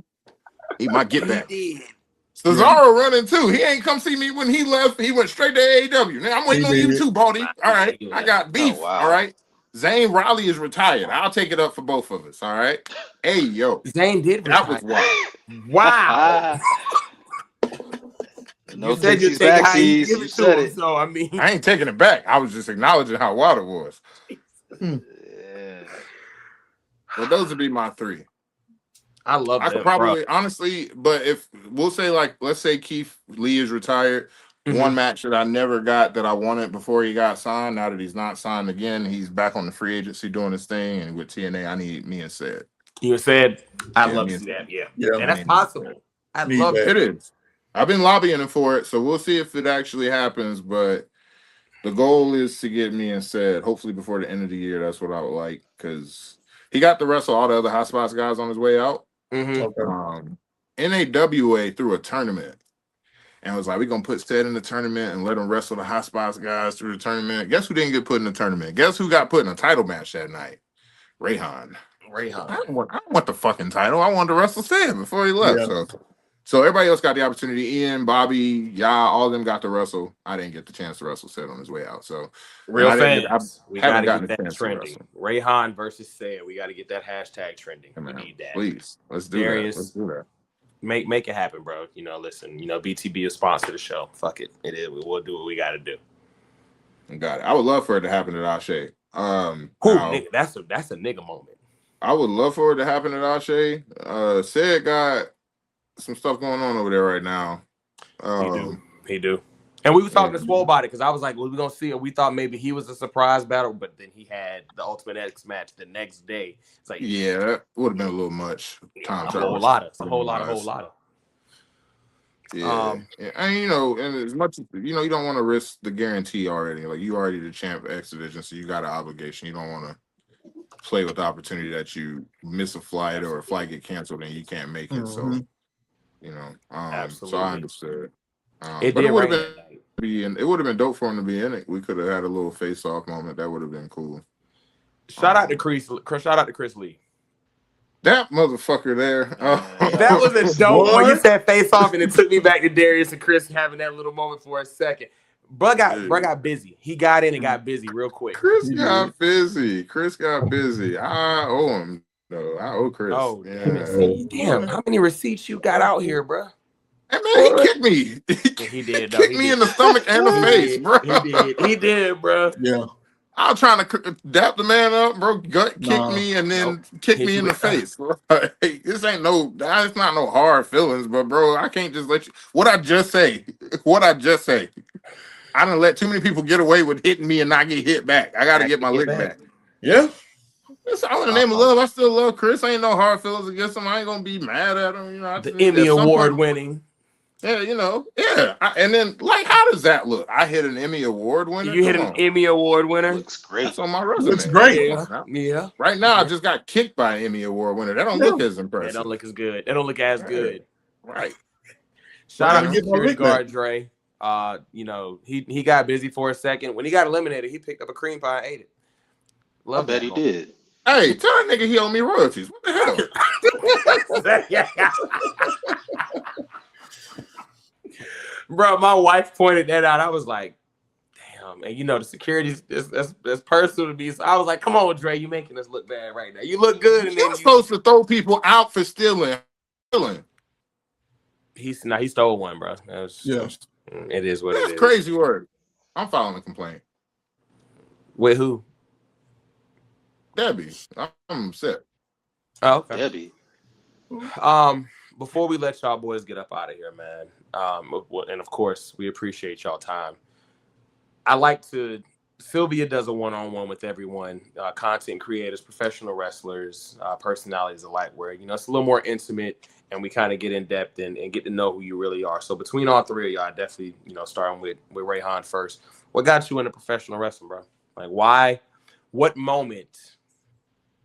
He might get back. Cesaro running too. He ain't come see me when he left. He went straight to AEW. Now I'm waiting on you too, Baldy. All right, I got beef. All right, Zane Raleigh is retired. I'll take it up for both of us. All right. Hey, yo. Zane did That retire. was wild. Wow. No You said you takesies, take how you backsies. give You it to said him. it. So I mean, I ain't taking it back. I was just acknowledging how wild it was. Yeah. But those would be my three. I love I that, could probably honestly, but if we'll say like let's say Keith Lee is retired, one match that I never got that I wanted before he got signed. Now that he's not signed again, he's back on the free agency doing his thing, and with TNA, I need me and said. You said I'd Yeah, love me to and see that. Yeah, Yeah. and that's possible. I'd Need love that. It is. I've been lobbying him for it, so we'll see if it actually happens. But the goal is to get me and said hopefully before the end of the year. That's what I would like because he got to wrestle all the other Hot Spots guys on his way out. Okay. NAWA through a tournament and was like, we're gonna put Stead in the tournament and let him wrestle the Hot Spots guys through the tournament. Guess who didn't get put in the tournament? Guess who got put in a title match that night? Rayhan. I don't want the fucking title. I wanted to wrestle Stead before he left. Yeah. So everybody else got the opportunity. Ian, Bobby, all of them got to wrestle. I didn't get the chance to wrestle Stead on his way out. So real I fans. We got to gotten get a that chance to trending. wrestle. Rayhan versus Said. We got to get that hashtag trending. Hey, We man, need that. please, let's do Darius, that. Let's do that. Make it happen, bro. Listen. BTB is sponsor the show. Fuck it. It is. We'll do what we got to do. Got it. I would love for it to happen at Ashe. Nigga, that's a nigga moment. I would love for it to happen at Ashe. Said got some stuff going on over there right now. He do. And we were talking to Swole about it because I was like, well, we're going to see it. We thought maybe he was a surprise battle, but then he had the Ultimate X match the next day. It's like, yeah, that would have been a little much. It's a whole lot of. Yeah. And as much you don't want to risk the guarantee already. Like you already the champ of X Division, so you got an obligation. You don't want to play with the opportunity that you miss a flight or a flight get canceled and you can't make it. So Absolutely. So I understood. It would have been dope for him to be in it. We could have had a little face-off moment. That would have been cool. Shout out to Chris Lee. That motherfucker there. That was a dope when you said face-off, and it took me back to Darius and Chris having that little moment for a second. Bro got busy. He got in and got busy real quick. Chris got busy. I owe him. No, I owe Chris. Oh, damn. How many receipts you got out here, bro? Hey, man, he kicked me. He did. Kicked me in the stomach and the face, bro. He did, bro. Yeah. I was trying to dap the man up, bro. Kick me and then kick me in the face. This ain't it's not no hard feelings, but bro, I can't just let you. What I just say. I done let too many people get away with hitting me and not get hit back. I got to get my lick back. Yeah. It's all in the name of love. I still love Chris. Ain't no hard feelings against him. I ain't gonna be mad at him. The Emmy Award winning. Yeah, and then how does that look? I hit an Emmy Award winner. You hit an Emmy Award winner. Looks great. That's on my resume. Looks great. Yeah. Right now, I just got kicked by an Emmy Award winner. That don't look as impressive. That don't look as good. That don't look as good. Right. Shout out to security guard Dre. He got busy for a second. When he got eliminated, he picked up a cream pie and ate it. I bet he did. Hey, tell that nigga he owe me royalties. What the hell? Bro, my wife pointed that out. I was like, damn. And the security that's personal to me. So I was like, come on, Dre, you making us look bad right now. You look good. And You're supposed to throw people out for stealing. He stole one, bro. It is what it is. That's crazy word. I'm filing a complaint. With who? Debbie. I'm upset. Oh, okay. Debbie. Before we let y'all boys get up out of here, man, and of course, we appreciate y'all time. Sylvia does a one-on-one with everyone, content creators, professional wrestlers, personalities alike, where, it's a little more intimate and we kind of get in depth and get to know who you really are. So between all three of y'all, definitely, starting with Rayhan first, what got you into professional wrestling, bro? Like why, what moment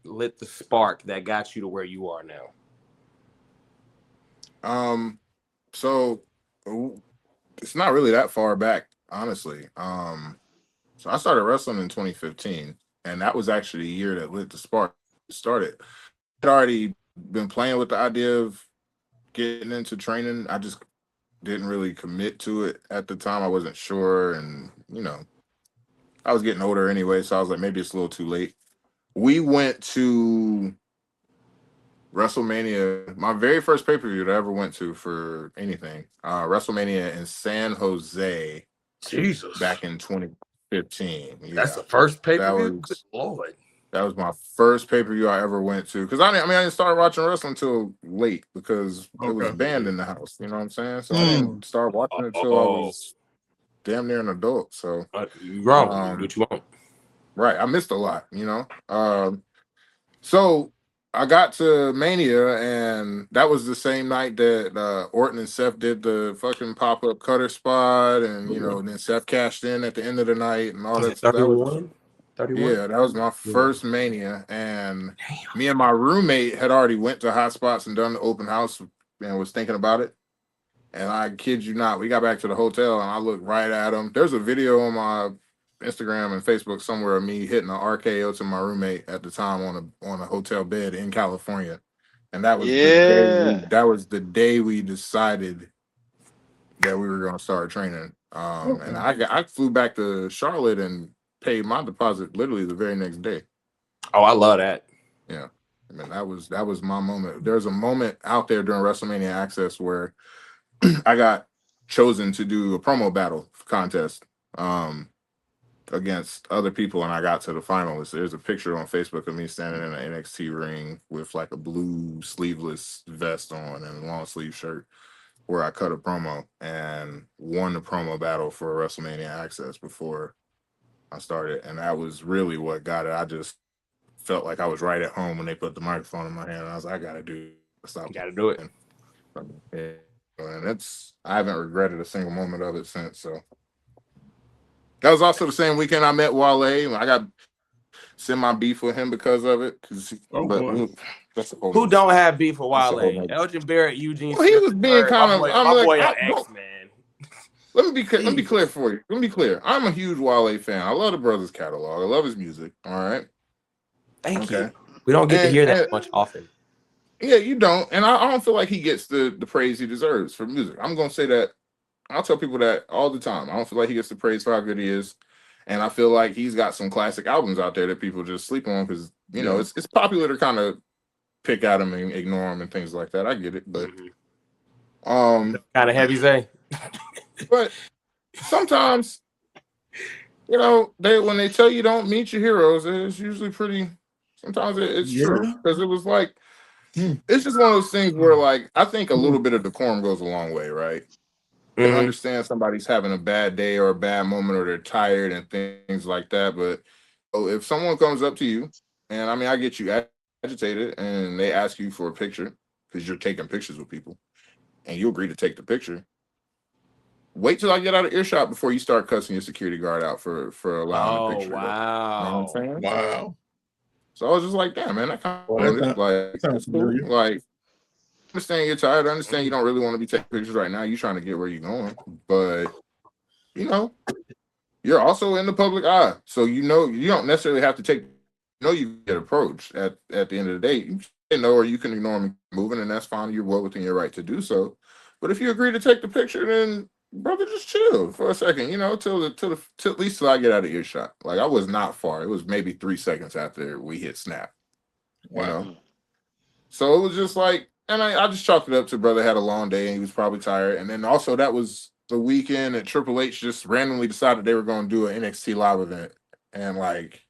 lit the spark that got you to where you are now? So it's not really that far back, honestly. So I started wrestling in 2015, and that was actually the year that lit the spark started. I'd already been playing with the idea of getting into training. I just didn't really commit to it at the time. I wasn't sure, and I was getting older anyway, so I was like, maybe it's a little too late. we went to WrestleMania, my very first pay-per-view that I ever went to for anything. WrestleMania in San Jose. Jesus. Back in 2015. Yeah. That's the first That pay-per-view? was Good Lord. That was my first pay-per-view I ever went to. Because I didn't start watching wrestling until late because it was banned in the house. You know what I'm saying? So I didn't start watching it until I was damn near an adult. So you wrong. What you want? Right. I missed a lot, you know. So I got to Mania, and that was the same night that Orton and Seth did the fucking pop-up cutter spot, and you know, and then Seth cashed in at the end of the night and all that. 31? 31? Yeah, that was my first Mania, and me and my roommate had already went to Hot Spots and done the open house and was thinking about it. And I kid you not, we got back to the hotel and I looked right at him. There's a video on my Instagram and Facebook somewhere of me hitting an RKO to my roommate at the time on a hotel bed in California. And that was the day we decided that we were gonna start training. And I flew back to Charlotte and paid my deposit literally the very next day. Oh, I love that. Yeah. I mean, that was my moment. There's a moment out there during WrestleMania Access where I got chosen to do a promo battle contest against other people, and I got to the finalists. There's a picture on Facebook of me standing in an NXT ring with like a blue sleeveless vest on and a long sleeve shirt where I cut a promo and won the promo battle for WrestleMania Access before I started. And that was really what got it. I just felt like I was right at home when they put the microphone in my hand. And I was like, I got to do it. You got to do it. Yeah. And I haven't regretted a single moment of it since. So that was also the same weekend I met Wale. I got semi beef with him because of it. Who don't have beef with Wale? Elgin Barrett, Eugene. Well, he was being kind of. My boy, man. Let me be clear for you. Let me be clear. I'm a huge Wale fan. I love the brother's catalog. I love his music. All right. Thank you. We don't get to hear that much often. Yeah, you don't. And I don't feel like he gets the praise he deserves for music. I'm going to say that. I'll tell people that all the time. I don't feel like he gets the praise for how good he is. And I feel like he's got some classic albums out there that people just sleep on because, you know, it's popular to kind of pick at him and ignore him and things like that. I get it. But kind of heavy, Zay. But sometimes, you know, when they tell you don't meet your heroes, it's usually pretty. Sometimes it's true because it was like it's just one of those things where, like, I think a little bit of decorum goes a long way, right? You can understand somebody's having a bad day or a bad moment or they're tired and things like that. But if someone comes up to you, and I mean, I get you agitated, and they ask you for a picture because you're taking pictures with people, and you agree to take the picture. Wait till I get out of earshot before you start cussing your security guard out for allowing the picture. Wow. You know what I'm saying? Wow. So I was just like, damn, man, that kind of that's cool. Like, I understand you're tired. I understand you don't really want to be taking pictures right now. You're trying to get where you're going. But, you know, you're also in the public eye. So, you know, you don't necessarily have to take, you get approached at the end of the day. You can or you can ignore them moving, and that's fine. You're well within your right to do so. But if you agree to take the picture, then brother, just chill for a second, you know, till at least till I get out of earshot. Like, I was not far. It was maybe 3 seconds after we hit snap. Wow. You know? So it was just like, and I just chalked it up to brother had a long day and he was probably tired. And then also that was the weekend that Triple H just randomly decided they were going to do an NXT live event and like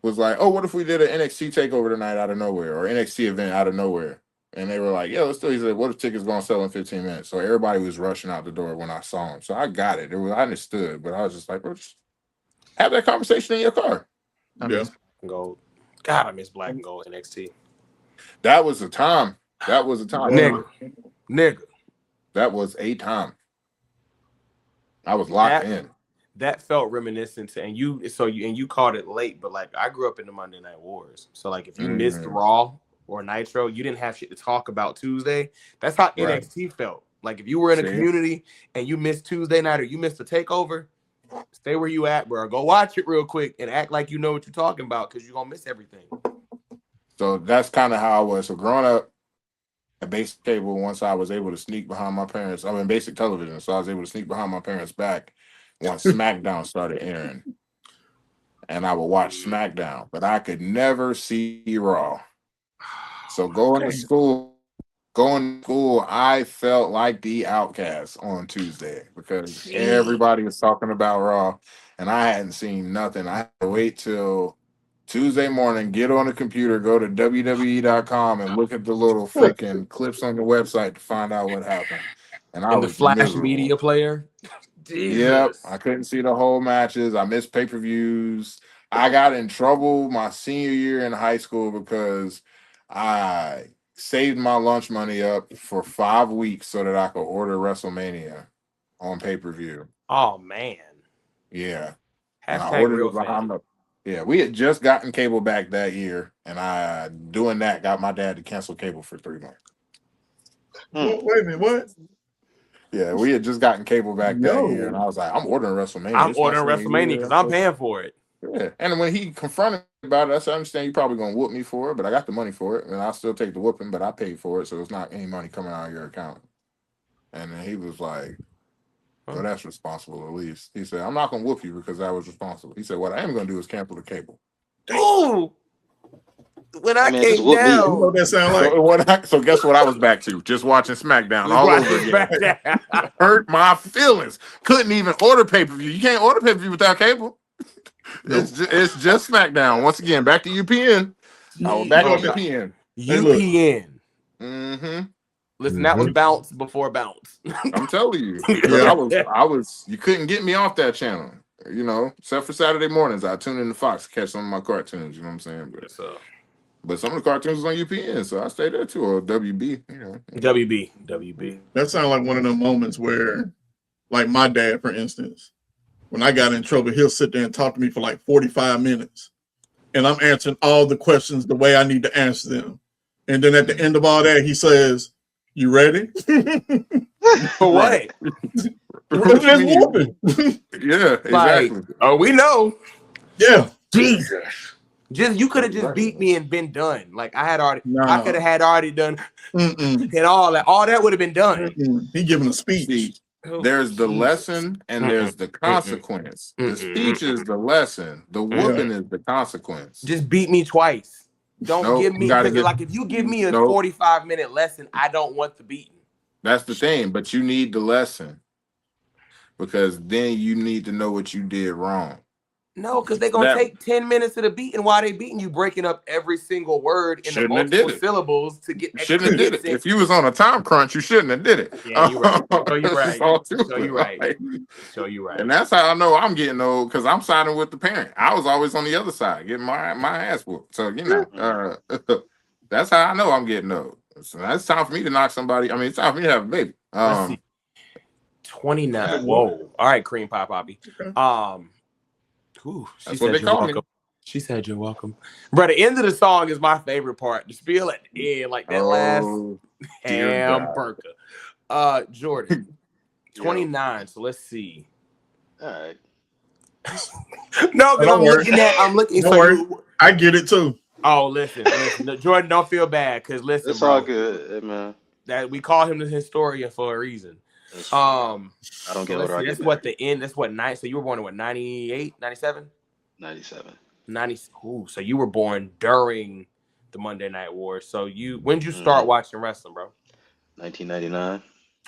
was like, oh, what if we did an NXT takeover tonight out of nowhere or NXT event out of nowhere? And they were like, yeah, let's do it. He said, what if tickets going to sell in 15 minutes? So everybody was rushing out the door when I saw him. So I got it. I understood, but I was just like, bro, just have that conversation in your car. I miss Black and Gold. God, I miss Black and Gold NXT. That was a time. Nigga. That was a time. I was locked in. That felt reminiscent to, and you called it late, but like I grew up in the Monday Night Wars. So like if you missed Raw or Nitro, you didn't have shit to talk about Tuesday. That's how NXT felt. Like if you were in a community and you missed Tuesday night or you missed a takeover, stay where you at, bro. Go watch it real quick and act like you know what you're talking about because you're gonna miss everything. So that's kind of how I was. So growing up at basic cable, once I was able to sneak behind my parents, basic television, so I was able to sneak behind my parents' back once SmackDown started airing. and I would watch SmackDown, but I could never see Raw. So going to school, I felt like the outcast on Tuesday because everybody was talking about Raw, and I hadn't seen nothing. I had to wait till Tuesday morning, get on the computer, go to WWE.com, and look at the little freaking clips on the website to find out what happened. And I In the was Flash miserable. media player. Yep, Jesus. I couldn't see the whole matches. I missed pay-per-views. I got in trouble my senior year in high school because I saved my lunch money up for 5 weeks so that I could order WrestleMania on pay-per-view. Oh man. Yeah. And I Hashtag ordered real it behind fan. Yeah, we had just gotten cable back that year, and I doing that got my dad to cancel cable for 3 months. Wait a minute, what? Yeah, we had just gotten cable back that year, and I was like, I'm ordering WrestleMania. I'm It's my ordering senior WrestleMania year. because I'm paying for it. Yeah, and when he confronted me about it, I said, I understand you're probably gonna whoop me for it, but I got the money for it, and I'll still take the whooping, but I paid for it, so it's not any money coming out of your account. And then he was like, well, that's responsible at least. He said, I'm not gonna whoop you because I was responsible. He said, what I am gonna do is cancel the cable. Ooh. When I Man, just came whoop me. You know down, what that sound like? So guess what I was back to? Just watching SmackDown all over again. Hurt my feelings. Couldn't even order pay-per-view. You can't order pay-per-view without cable. Nope. It's just SmackDown. Once again, back to UPN. I was back to UPN. UPN. Mm-hmm. Listen, that was Bounce before Bounce. I'm telling you. Yeah. I was you couldn't get me off that channel. You know, except for Saturday mornings. I tune in to Fox to catch some of my cartoons, you know what I'm saying? But some of the cartoons was on UPN, so I stayed there too, or WB, you know. WB. That sounds like one of them moments where, like my dad, for instance, when I got in trouble, he'll sit there and talk to me for like 45 minutes. And I'm answering all the questions the way I need to answer them. And then at the end of all that, he says, you ready? For what? Yeah, exactly. Oh, we know. Yeah. Jesus. You could have just beat me and been done. Like I could have already done and all that. All that would have been done. He giving a speech. See, there's the lesson and there's the consequence. The speech is the lesson. The whooping is the consequence. Just beat me twice. Don't give me like if you give me a 45-minute lesson, I don't want the beating. That's the thing, but you need the lesson because then you need to know what you did wrong. No, because they're gonna take 10 minutes of the beating while they beating you, breaking up every single word in the multiple syllables to get extra. Shouldn't have did it. If you was on a time crunch, you shouldn't have did it. Yeah, you're right. So you're right. So you're right. And that's how I know I'm getting old because I'm siding with the parent. I was always on the other side, getting my ass whooped. So you know, that's how I know I'm getting old. So it's time for me to knock somebody. I mean, it's time for me to have a baby. Let's see. 29. Whoa. All right, cream pie poppy. Ooh, that's what they call me. She said you're welcome. Bro, the end of the song is my favorite part. The spiel at the end, like that last hamburger. Jordan, 29. So let's see. All right. No, because I'm looking. So I get it too. Oh, listen. Jordan, don't feel bad because listen, it's all good, man. That we call him the historian for a reason. I don't get what that's what the end. That's what night. So you were born in what 98, 97? 97. 90. Ooh, so you were born during the Monday Night Wars. So when did you start watching wrestling, bro? 1999.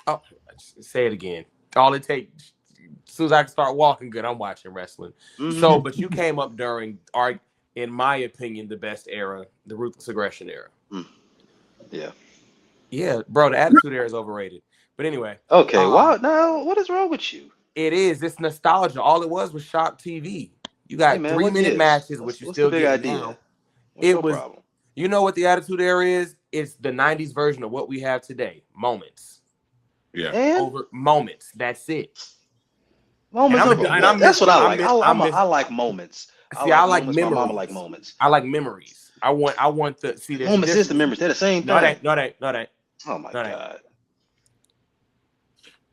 Oh, say it again. All it takes. As soon as I can start walking good, I'm watching wrestling. So, but you came up during, in my opinion, the best era, the Ruthless Aggression era. Yeah, bro. The Attitude Era is overrated. But anyway. Okay. Wow. Now, what is wrong with you? It is. It's nostalgia. All it was Shock TV. You got 3-minute matches, which you still get now. It was. Problem? You know what the Attitude Era is? It's the 90s version of what we have today. Moments. Yeah. Over moments. That's it. Moments. That's what I like. I like moments. See, I like memories. My mama like moments. I like memories. I want the see. Moments is the memories. They're the same thing. No, they. Oh my god.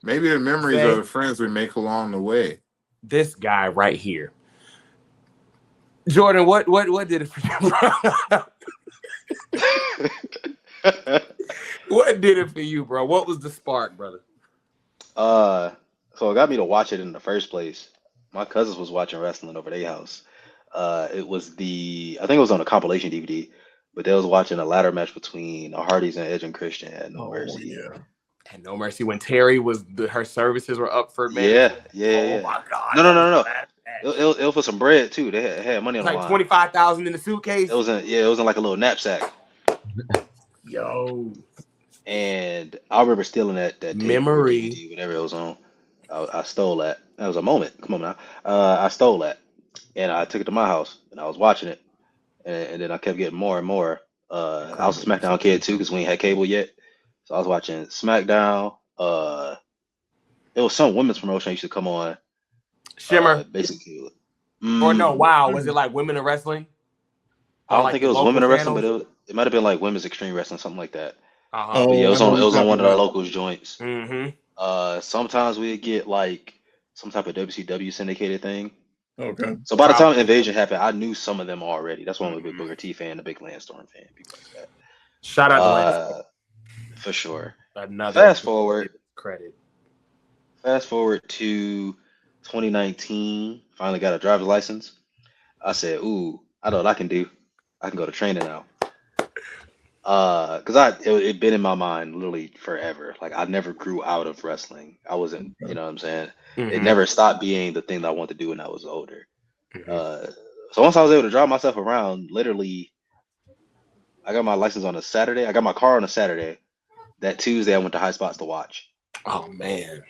Maybe the memories of the friends we make along the way. This guy right here, Jordan. What did it for you? What did it for you, bro? What was the spark, brother? So it got me to watch it in the first place. My cousins was watching wrestling over their house. It was I think it was on a compilation DVD, but they was watching a ladder match between Hardys and Edge and Christian at No Mercy. Yeah. And No Mercy when Terry her services were up for Yeah. Oh my God. No. It was for some bread too. They had money on the line. 25,000 in the suitcase. It was in like a little knapsack. Yo. And I remember stealing that tape Memory. DVD, whenever it was on. I stole that. That was a moment. Come on now. I stole that, and I took it to my house, and I was watching it, and then I kept getting more and more. I was a SmackDown kid too, because we ain't had cable yet, so I was watching SmackDown. It was some women's promotion used to come on. Shimmer. Basically. Or no, wow. Was it like Women in Wrestling? I don't think it was Women in Wrestling, but it might have been like Women's Extreme Wrestling, something like that. Uh-huh. But yeah, it was on one of the locals joints. Mm-hmm. Sometimes we'd get like some type of WCW syndicated thing. Okay. So by the time Invasion happened, I knew some of them already. That's why I'm a big Booker T fan, a big Landstorm fan, people like that. Shout out to Landstorm. For sure. Another Fast forward to 2019. Finally got a driver's license. I said, "Ooh, I know what I can do. I can go to training now." Because it been in my mind literally forever. Like I never grew out of wrestling. I wasn't, you know what I'm saying? Mm-hmm. It never stopped being the thing that I wanted to do when I was older. So once I was able to drive myself around, literally, I got my license on a Saturday. I got my car on a Saturday. That Tuesday, I went to High Spots to watch. Oh man!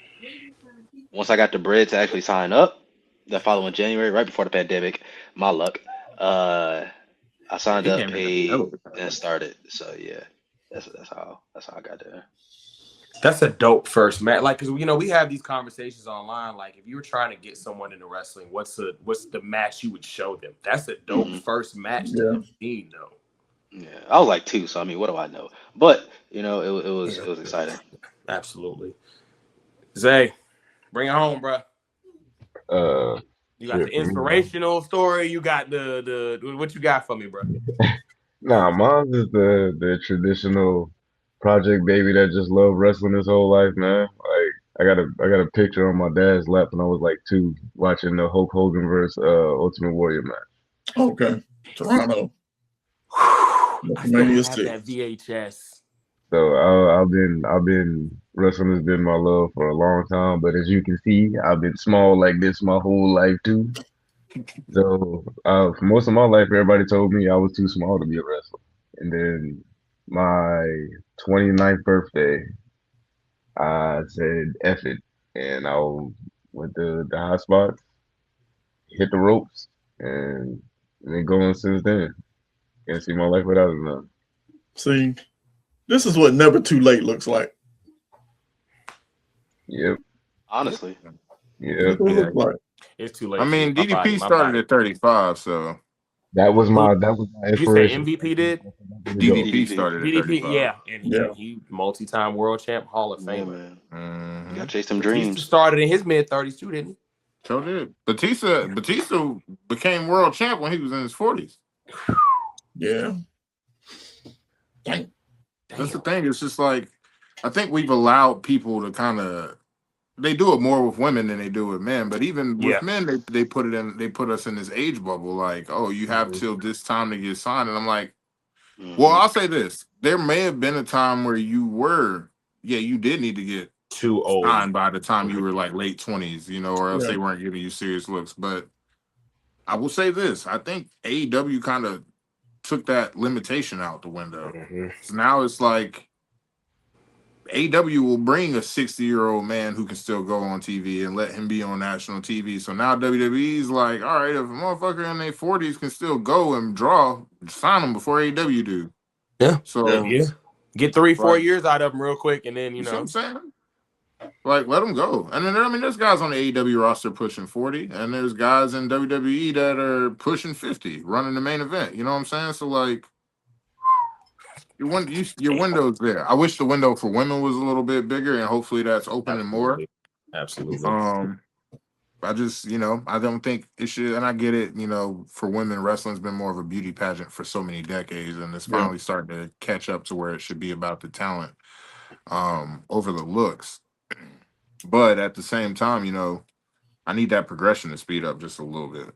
Once I got the bread to actually sign up, the following January, right before the pandemic, my luck, I signed up, paid, and started. So yeah, that's how I got there. That's a dope first match. Like, cause we have these conversations online. Like, if you were trying to get someone into wrestling, what's the match you would show them? That's a dope first match to have seen, though. Yeah, I was like 2, so I mean, what do I know? But it was exciting. Absolutely. Zay, bring it home, bro. You got the inspirational story. You got the what you got for me, bro? Nah, mine is the traditional project baby that just loved wrestling his whole life, man. Like I got a picture on my dad's lap when I was like 2, watching the Hulk Hogan versus Ultimate Warrior match. Okay, Toronto. I still have that VHS. So I've been wrestling has been my love for a long time, but as you can see, I've been small like this my whole life too. So for most of my life, everybody told me I was too small to be a wrestler. And then my 29th birthday, I said F it, and I went to the high spots, hit the ropes, and been going since then. Can't see my life without it now. See, this is what never too late looks like. Yep. Honestly. Yep. It's too late. I mean, DDP started at 35, so that was my inspiration. You say MVP did? DDP started at 35. Yeah, and he multi-time world champ, Hall of Famer. Man. You gotta chase them dreams. He started in his mid-30s too, didn't he? So did Batista became world champ when he was in his 40s. Yeah. Dang. That's the thing. It's just like I think we've allowed people to kind of they do it more with women than they do with men. But even with men, they put us in this age bubble. Like, oh, you have till this time to get signed, and I'm like, well, I'll say this: there may have been a time where you did need to get too old signed by the time you were like late 20s, or else they weren't giving you serious looks. But I will say this: I think AEW kind of took that limitation out the window. So now it's like AEW will bring a 60-year-old man who can still go on TV and let him be on national TV. So now WWE's like, all right, if a motherfucker in their 40s can still go and draw, sign him before AEW do. Yeah. So get 3-4 years out of him real quick, and then you know what I'm saying? Like, let them go. And then there's guys on the AEW roster pushing 40, and there's guys in WWE that are pushing 50, running the main event. You know what I'm saying? So like, your window's there. I wish the window for women was a little bit bigger, and hopefully that's opening more. Absolutely. I just, I don't think it should, and I get it, for women, wrestling's been more of a beauty pageant for so many decades, and it's finally starting to catch up to where it should be about the talent over the looks. But at the same time, I need that progression to speed up just a little bit.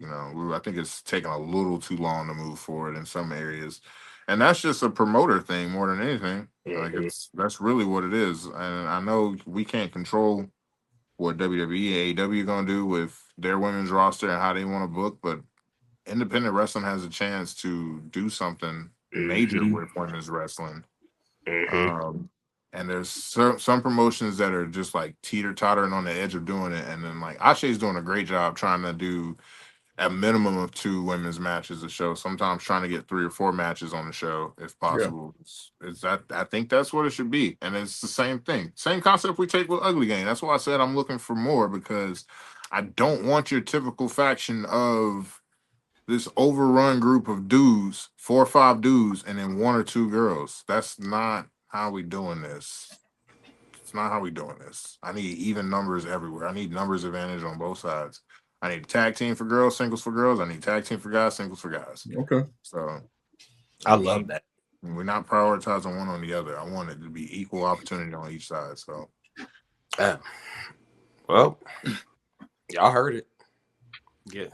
I think it's taking a little too long to move forward in some areas, and that's just a promoter thing more than anything. Like that's really what it is. And I know we can't control what WWE, AEW gonna do with their women's roster and how they want to book, but independent wrestling has a chance to do something major with women's wrestling. And there's some promotions that are just like teeter-tottering on the edge of doing it, and then like Ashe's doing a great job trying to do a minimum of 2 women's matches a show, sometimes trying to get 3 or 4 matches on the show if possible. It's that I think that's what it should be. And it's the same thing. Same concept we take with Ugly Gang. That's why I said I'm looking for more, because I don't want your typical faction of this overrun group of dudes, 4 or 5 dudes, and then 1 or 2 girls. That's not how we doing this. It's not how we doing this. I need even numbers everywhere. I need numbers advantage on both sides. I need tag team for girls, singles for girls. I need tag team for guys, singles for guys. Okay. So I love that. We're not prioritizing one on the other. I want it to be equal opportunity on each side. So, well, y'all heard it.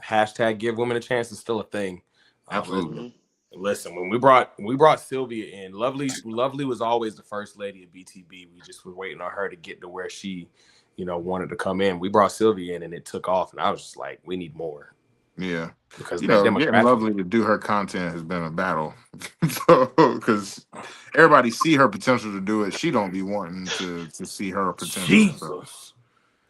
Hashtag give women a chance is still a thing. Absolutely. Listen, when we brought Sylvia in, Lovely was always the first lady of BTB. We just were waiting on her to get to where she, wanted to come in. We brought Sylvia in and it took off, and I was just like, we need more. Yeah, because getting Lovely to do her content has been a battle. Because everybody see her potential to do it, she don't be wanting to see her potential. Jesus.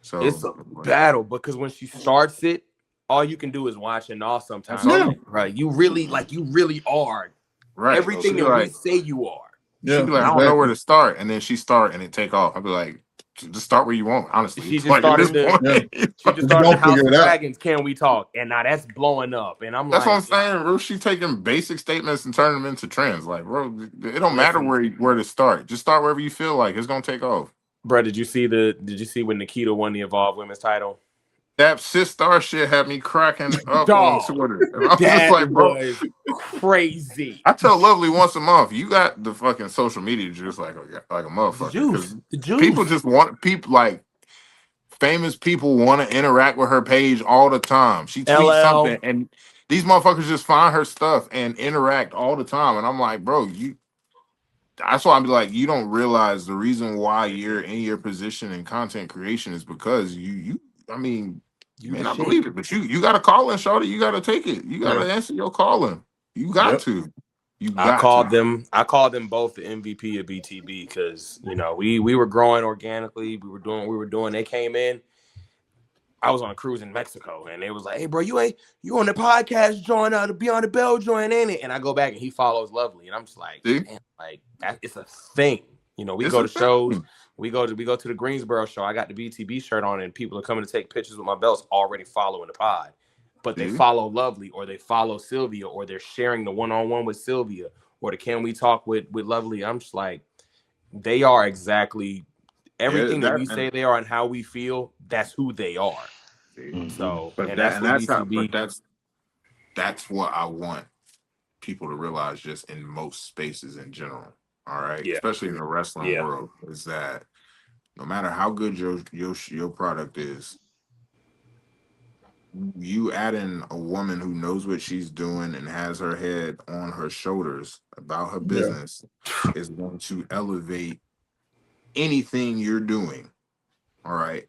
So it's a battle, because when she starts it, all you can do is watch and all sometimes. Right. You really are. Right. Everything that we say you are. Yeah, she'd be like, I don't know where to start. And then she start and it take off. I'd be like, just start where you want, honestly. She just started the House of Dragons, Can We Talk? And now that's blowing up. And that's what I'm saying, bro. She's taking basic statements and turning them into trends. Like, bro, it don't matter where to start. Just start wherever you feel like it's gonna take off. Bro, did you see when Nikita won the Evolve Women's title? That Sis Star shit had me cracking up on Twitter. And I was just like, bro, was crazy. I tell Lovely once a month, you got the fucking social media just like a motherfucker. The juice. People just want famous people want to interact with her page all the time. She tweets something and these motherfuckers just find her stuff and interact all the time. And I'm like, bro, that's why I'm like, you don't realize the reason why you're in your position in content creation is because you may not believe it, but you got to call in, shorty. You got to take it. You got to answer your calling. You got to. I called them both the MVP of BTB because we were growing organically. We were doing. They came in. I was on a cruise in Mexico, and they was like, "Hey, bro, you on the podcast? Join to be on the bell joint, ain't it?" And I go back, and he follows Lovely, and I'm just like, "Man, like it's a thing." We go to shows. We go to the Greensboro show. I got the BTB shirt on, and people are coming to take pictures with my belts already following the pod. But they follow Lovely, or they follow Sylvia, or they're sharing the one-on-one with Sylvia, or the Can We Talk with Lovely. I'm just like, they are exactly everything that we say they are and how we feel. That's who they are. So, that's what I want people to realize, just in most spaces in general. All right, especially in the wrestling world, is that no matter how good your product is, you add in a woman who knows what she's doing and has her head on her shoulders about her business is going to elevate anything you're doing. All right.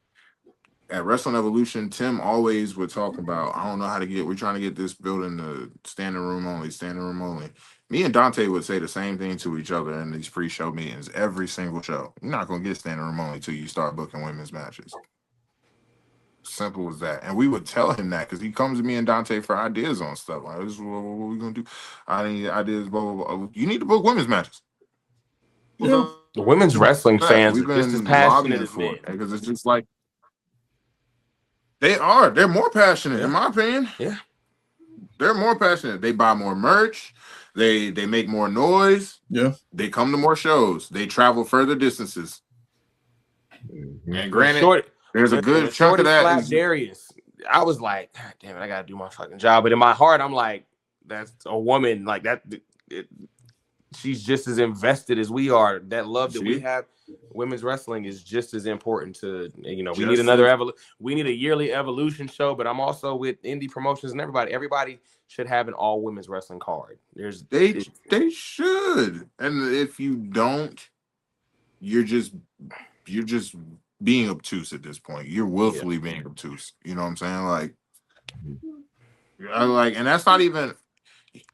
At Wrestling Evolution, Tim always would talk about, we're trying to get this building to standing room only. Me and Dante would say the same thing to each other in these pre-show meetings every single show. You're not going to get standing room only until you start booking women's matches. Simple as that. And we would tell him that because he comes to me and Dante for ideas on stuff. Like, this is what we going to do. I need ideas, blah, blah, blah. You need to book women's matches. Yeah. The women's wrestling fans are just as passionate as men. Because it's just like, they're more passionate, in my opinion. Yeah. They're more passionate. They buy more merch. They make more noise. Yeah. They come to more shows. They travel further distances. And granted, there's a good chunk of that. Darius. I was like, God damn it, I gotta do my fucking job. But in my heart, I'm like, that's a woman like that. She's just as invested as we are. That love that we have. Women's wrestling is just as important to, you know, we Just need as- we need a yearly evolution show, but I'm also with indie promotions and everybody should have an all women's wrestling card. They should. And if you don't, you're just being obtuse at this point. You're willfully being obtuse. You know what I'm saying? Like, and that's not even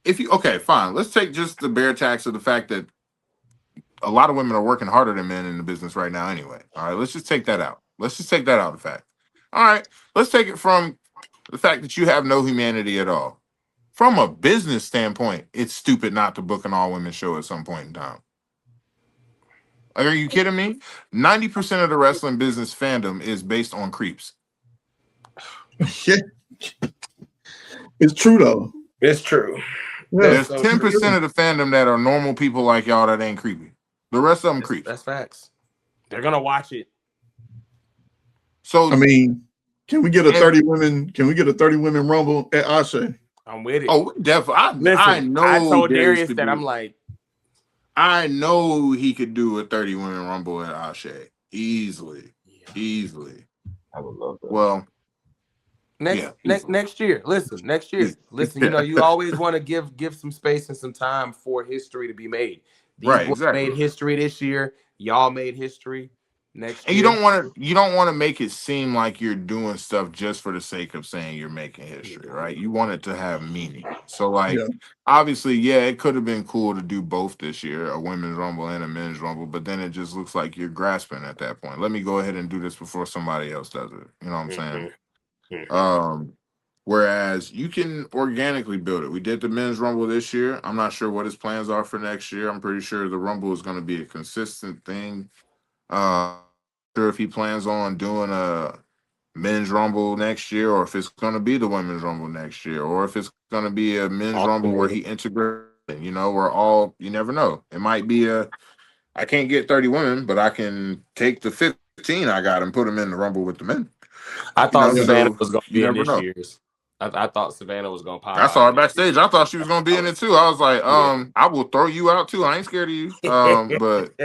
if you okay, fine. Let's take just the bare tax of the fact that a lot of women are working harder than men in the business right now anyway. All right, let's just take that out. Let's just take that out of fact. All right, let's take it from the fact that you have no humanity at all. From a business standpoint, it's stupid not to book an all-women show at some point in time. Are you kidding me? 90% of the wrestling business fandom is based on creeps. Yeah. It's true though. It's true. There's 10% of the fandom that are normal people like y'all that ain't creepy. The rest of them creeps. That's facts. They're gonna watch it. So I mean, can we get a 30 women? Can we get a 30 women rumble at ASE? I'm with it. Oh, definitely. I know. I told Darius that I'm like, I know he could do a 30 women rumble at ASE easily. Easily. I would love that. Well, next year. Next year. Listen, you know, you always want to give some space and some time for history to be made. These boys made history this year. Y'all made history next year. You don't want to make it seem like you're doing stuff just for the sake of saying you're making history, right? You want it to have meaning. So obviously, it could have been cool to do both this year, a women's rumble and a men's rumble, but then it just looks like you're grasping at that point. Let me go ahead and do this before somebody else does it. You know what I'm saying? Whereas you can organically build it. We did the men's rumble this year. I'm not sure what his plans are for next year. I'm pretty sure the rumble is going to be a consistent thing. Sure if he plans on doing a men's rumble next year, or if it's going to be the women's rumble next year, or if it's going to be a men's rumble where he integrates. You know, you never know. It might be I can't get 30 women, but I can take the 15 I got and put them in the rumble with the men. I thought Savannah was going to be in this year's. I thought Savannah was going to pop. I saw her backstage. I thought she was going to be in it too. I was like, I will throw you out too. I ain't scared of you. But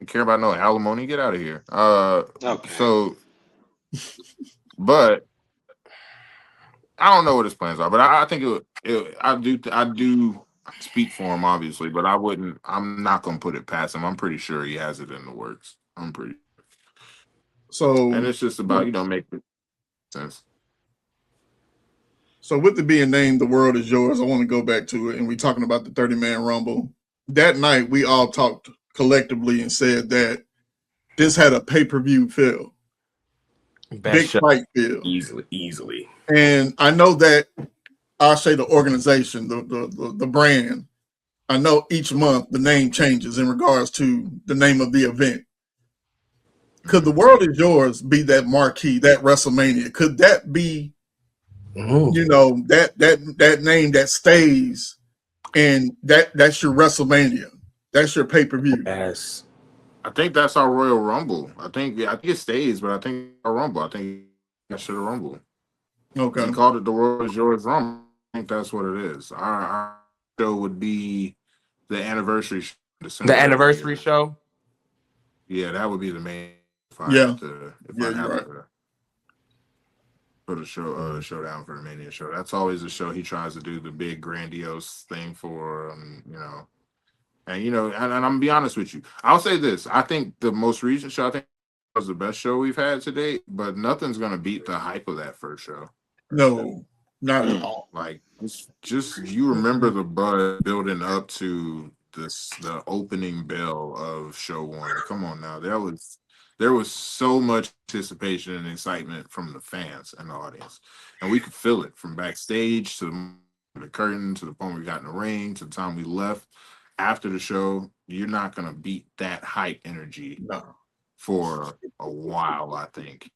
care about no alimony. Get out of here. Okay. So, but I don't know what his plans are. But I think I do speak for him, obviously. But I'm not going to put it past him. I'm pretty sure he has it in the works. I'm pretty. So, and it's just about making sense. So with it being named The World Is Yours, I want to go back to it. And we're talking about the 30-man rumble. That night, we all talked collectively and said that this had a pay-per-view feel. Big fight feel. Easily. And I know that I'll say the organization, the brand, I know each month the name changes in regards to the name of the event. Could The World Is Yours be that marquee, that WrestleMania? Could that be that name that stays, and that's your WrestleMania, that's your pay-per-view? Yes, I think that's our Royal Rumble. I think it stays, but I think our Rumble. I think that should have Rumble. Okay, he called it the World Is Yours Rumble. I think that's what it is. Our show would be the anniversary show. The anniversary show. Yeah, that would be the main. If I have right. Put a showdown for the Mania show. That's always a show he tries to do the big grandiose thing for, and I'm gonna be honest with you. I'll say this: I think the most recent show was the best show we've had to date, but nothing's gonna beat the hype of that first show. No, not at all. Like just you remember the buzz building up to the opening bell of show one. Come on now, there was so much anticipation and excitement from the fans and the audience. And we could feel it from backstage to the curtain, to the point we got in the ring, to the time we left. After the show, you're not going to beat that hype energy for a while, I think.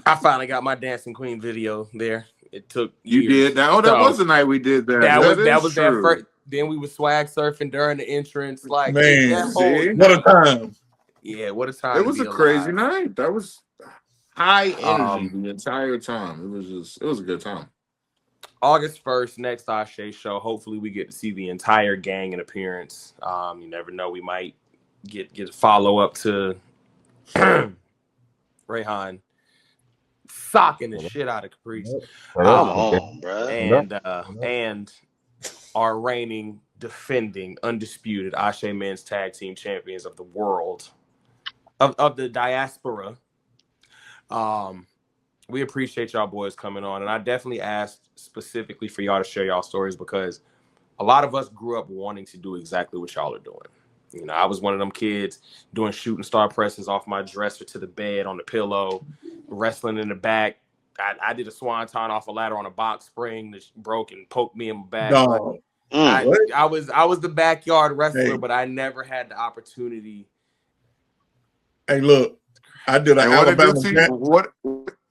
I finally got my Dancing Queen video there. It took years. You did that? Oh, that was the night we did that. That was that first. Then we were swag surfing during the entrance. Like, man, what a time. Yeah, what a time. It was a crazy night. That was high energy the entire time. It was a good time. August 1st, next ASE show. Hopefully we get to see the entire gang in appearance. You never know. We might get follow up to Rayhan socking the shit out of Caprice. Come on, bro. And our reigning, defending, undisputed ASE men's tag team champions of the world, of the diaspora. We appreciate y'all boys coming on, and I definitely asked specifically for y'all to share y'all stories because a lot of us grew up wanting to do exactly what y'all are doing. You know, I was one of them kids doing shooting star presses off my dresser to the bed on the pillow, wrestling in the back. I did a swanton off a ladder on a box spring that broke and poked me in my back. No. I was the backyard wrestler, Hey. but I never had the opportunity. Hey, look, I did an Alabama Jam.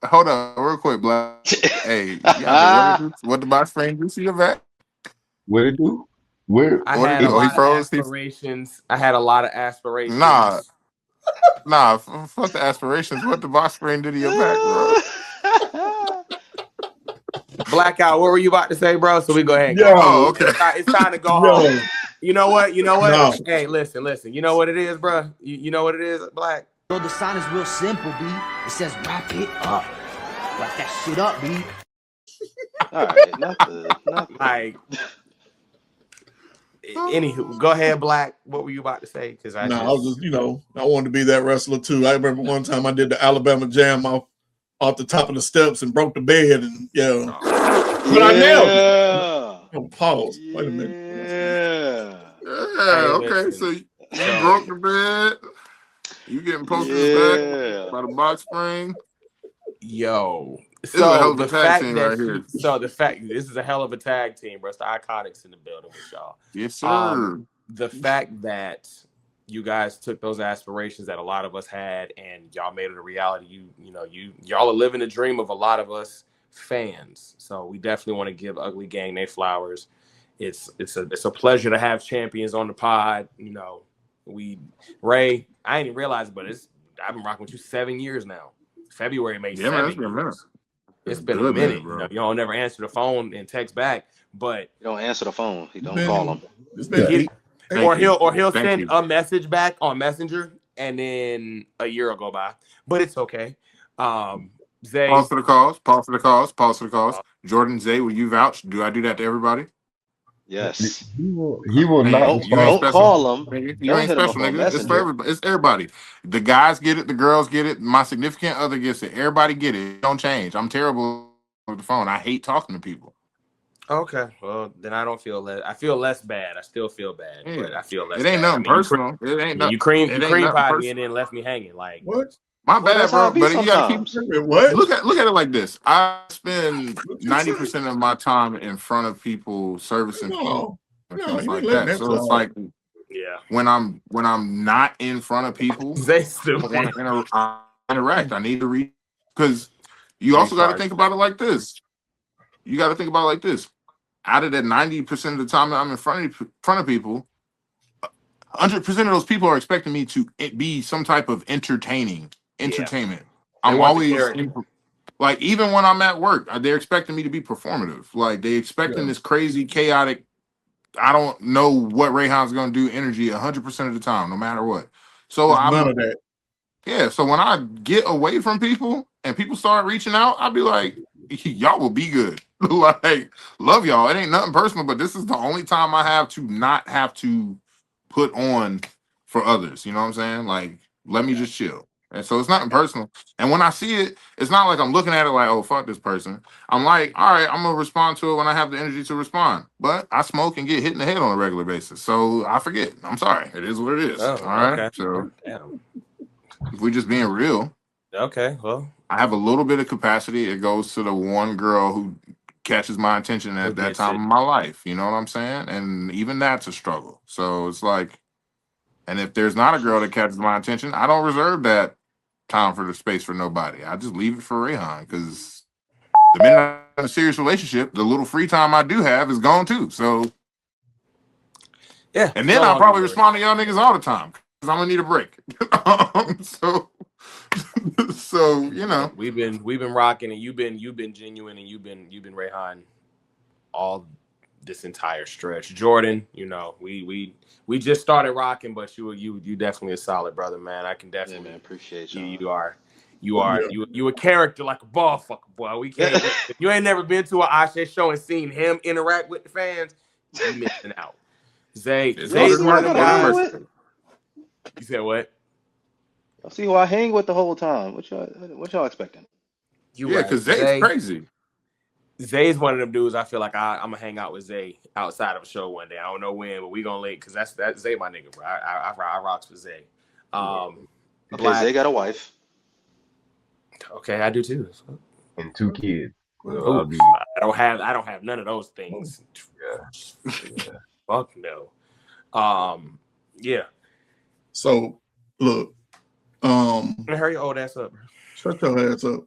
Hold on, real quick, Black. Hey, what the box frame do to your back? What it do? I had a lot of aspirations. I had a lot of aspirations. Nah, fuck the aspirations. What the box frame did to your back, bro? Blackout, what were you about to say, bro? So we go ahead and go. Oh, okay. It's time to go home. You know what? No. Hey, listen. You know what it is, bro? You know what it is, Black? Bro, the sign is real simple, B. It says wrap it up. Wrap that shit up, B. All right, not like. Anywho, go ahead, Black. What were you about to say? Because I was just, I wanted to be that wrestler too. I remember one time I did the Alabama Jam off the top of the steps and broke the bed, and but I nailed it. Oh, pause. Yeah. Wait a minute. Yeah. Okay. So you broke the bed. You getting posters back by the box frame. Yo. So the fact that this is a hell of a tag team, bro. It's the Iconics in the building with y'all. Yes, sir. The fact that you guys took those aspirations that a lot of us had and y'all made it a reality. Y'all are living the dream of a lot of us fans. So we definitely want to give Uglee Gang their flowers. It's a pleasure to have champions on the pod. Ray, I didn't even realize, but I've been rocking with you 7 years now. February made 7 years. It's been a minute, bro. You don't never answer the phone and text back, but you don't answer the phone. You don't call him. He'll send a message back on Messenger, and then a year will go by. But it's okay. Zay, pause for the calls. Jordan, Zay, will you vouch? Do I do that to everybody? Yes. He will not. Don't call him. You ain't special, nigga. It's for everybody. It's everybody. The guys get it. The girls get it. My significant other gets it. Everybody get it. It don't change. I'm terrible with the phone. I hate talking to people. Okay. Well, then I don't feel less. I feel less bad. I still feel bad, but I feel less. It ain't nothing personal. It ain't nothing. You cream pied me and then left me hanging. Like what? My bad, bro. But you gotta keep what? Look at it like this. I spend 90% of my time in front of people servicing people and things like that. So it's like, when I'm not in front of people, I want to interact. I need to read because you also got to think about it like this. Out of that 90% of the time that I'm in front of people, 100% of those people are expecting me to be some type of entertainment. I'm always like, even when I'm at work, they're expecting me to be performative. Like, they expecting this crazy, chaotic, I don't know what Rayhan's going to do energy 100% of the time, no matter what. So none of that. Yeah. So when I get away from people and people start reaching out, I'll be like, y'all will be good. Like, love y'all. It ain't nothing personal, but this is the only time I have to not have to put on for others. You know what I'm saying? Like, let me just chill. And so it's nothing personal. And when I see it, it's not like I'm looking at it like, oh, fuck this person. I'm like, all right, I'm going to respond to it when I have the energy to respond. But I smoke and get hit in the head on a regular basis. So I forget. I'm sorry. It is what it is. All right. Okay. So if we're just being real. Okay. Well, I have a little bit of capacity. It goes to the one girl who catches my attention at that time of my life. You know what I'm saying? And even that's a struggle. So it's like, and if there's not a girl that catches my attention, I don't reserve that time for the space for nobody. I just leave it for Rayhan, because the minute I'm in a serious relationship, the little free time I do have is gone too. So yeah. And then I'll probably respond to y'all niggas all the time because I'm gonna need a break. So you know, we've been rocking, and you've been genuine, and you've been Rayhan all this entire stretch. Jordan, you know, we just started rocking, but you definitely a solid brother, man. I can definitely, man, appreciate you a character like a ball fucker, boy. We can't. If you ain't never been to an ASE show and seen him interact with the fans, you missing out. Zay's one of them guys. You said what? I see who I hang with the whole time. What y'all expecting? Because Zay's crazy. Zay's one of them dudes. I feel like I'm gonna hang out with Zay outside of a show one day. I don't know when, but we gonna link because that's Zay, my nigga, bro. I rocks with Zay. Okay, Zay got a wife. Okay, I do too. And 2 kids. So I don't have none of those things. Yeah. Fuck no. Yeah. So look, hurry your old ass up. Shut your ass up.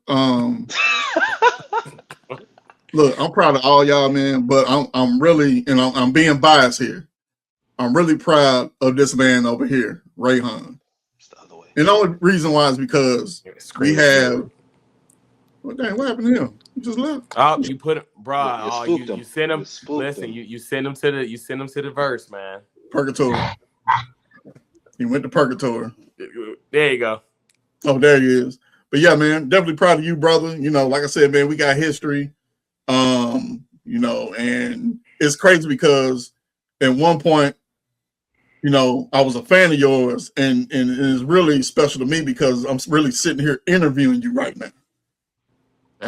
Look, I'm proud of all y'all, man, but I'm really, and I'm being biased here. I'm really proud of this man over here, Rayhan. And the only reason why is because we have. Well, dang, what happened to him? He just left. Oh, you put him, bro. You send him. Listen, you send him to the verse, man. Purgatory. He went to Purgatory. There you go. Oh, there he is. But yeah, man, definitely proud of you, brother. You know, like I said, man, we got history. You know, and it's crazy because at one point, you know, I was a fan of yours, and it's really special to me because I'm really sitting here interviewing you right now.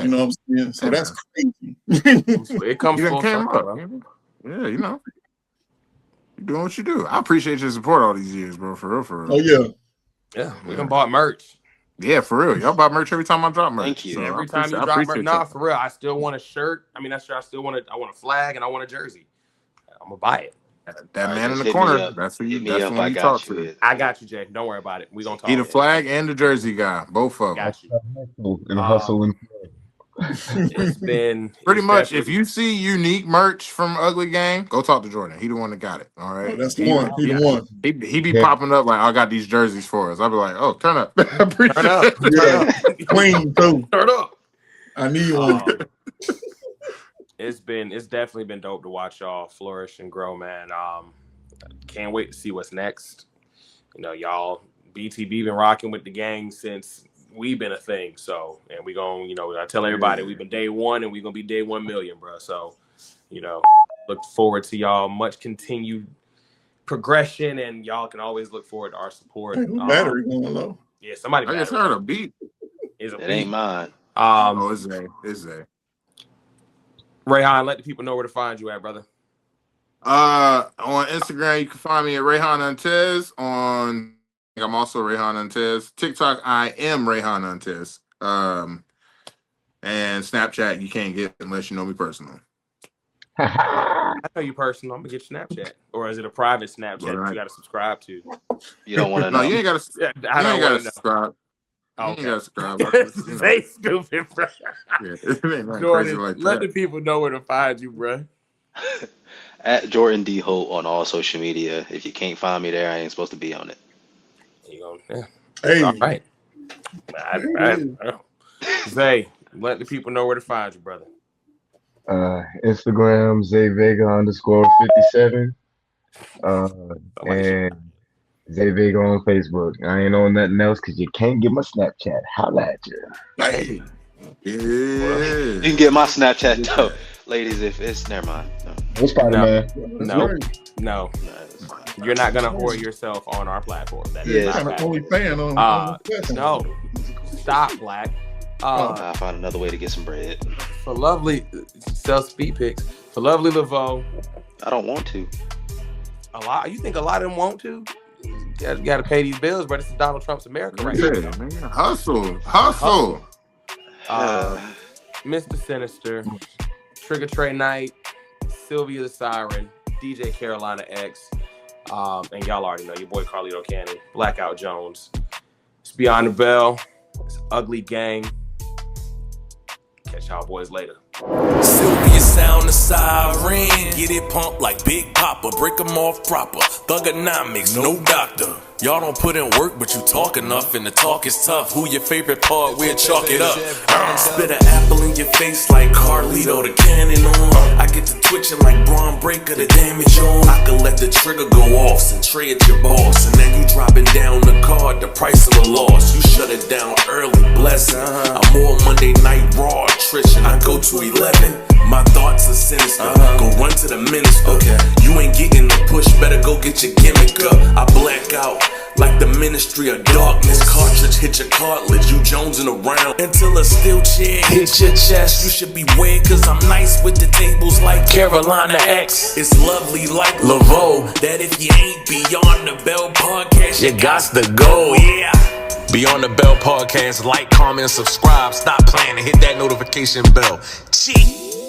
You know what I'm saying? So that's crazy. It comes full circle. Yeah, you know. You're doing what you do. I appreciate your support all these years, bro. For real. Oh, yeah. Yeah, we done bought merch. Yeah, for real. Y'all buy merch every time I drop merch. Thank you. So every time you drop merch. Nah, for real. I still want a shirt. I mean, that's sure. I want a flag and I want a jersey. I'm gonna buy it. That man in the corner. That's who you talk to. I got you, Jay. Don't worry about it. We gonna talk. He the flag and the jersey guy. Both of them. Got you. And hustling. It's been pretty much. If you see unique merch from Ugly Gang, go talk to Jordan. He the one that got it. All right, that's the one. He the one. He be popping up like, I got these jerseys for us. I'll be like, oh, turn up. Turn up. Clean too. Turn up. I need one. It's definitely been dope to watch y'all flourish and grow, man. Can't wait to see what's next. You know, y'all BTB been rocking with the gang since we've been a thing. So, and we gonna, you know, I tell everybody we've been day one and we're gonna be day 1 million, bro. So, you know, look forward to y'all much continued progression, and y'all can always look forward to our support. Hey, battery going low. Yeah, somebody. I just heard a beat. It ain't mine. It's Zay. Rayhan, let the people know where to find you at, brother. On Instagram, you can find me at Rayhan Untez. I'm also Rayhan Untez. TikTok, I am Rayhan Untez. And Snapchat, you can't get unless you know me personally. I know you personal. I'm gonna get your Snapchat, or is it a private Snapchat that you got to subscribe to? You don't want to know. No, you ain't got to. I don't got to subscribe. Okay. You ain't got to subscribe. They stupid, bro. Yeah, Jordan, like let the people know where to find you, bro. At Jordan D Holt on all social media. If you can't find me there, I ain't supposed to be on it. Hey. All right. Zay, let the people know where to find you, brother. Instagram, Zay Vega _57. And Zay Vega on Facebook. I ain't on nothing else because you can't get my Snapchat. Holla at you. Hey. Yeah. You can get my Snapchat though, ladies. If it's never mind. No. Spider-Man. No. You're not gonna whore yourself on our platform. That is not only fan on no. Stop, Black. I'll find another way to get some bread. For lovely sell speed pics. For lovely Laveau. I don't want to. A lot. You think a lot of them want to? You got to pay these bills, bro. This is Donald Trump's America right now. Hustle. Mr. Sinister, Trigger Trey Knight, Sylvia the Siren, DJ Carolina X, and y'all already know your boy Carlito Cannon, Blackout Jones. It's Beyond the Bell. It's Ugly Gang. Catch y'all boys later. Sylvia sound the siren. Get it pumped like Big Papa. Break 'em off proper. Thugonomics, no doctor. Y'all don't put in work, but you talk enough, and the talk is tough. Who your favorite part? We'll chalk it up. Spit an apple in your face like Carlito, the cannon on. I get to twitching like Braun Breaker, the damage on. I can let the trigger go off, centray at your boss, and then you dropping down the card, the price of a loss. You shut it down early, blessing. I'm more Monday Night Raw attrition. I go to 11. My thoughts are sinister. Go run to the minister. Okay. You ain't getting the push, better go get your gimmick up. I black out like the Ministry of Darkness. Cartridge hit your cartilage, you jonesing around until a steel chair hit your chest. You should be weird, cause I'm nice with the tables like Carolina X. It's lovely like Laveau, that if you ain't Beyond the Bell podcast, you gots to go, yeah. Beyond the Bell podcast, like, comment, subscribe, stop playing, and hit that notification bell. Cheat.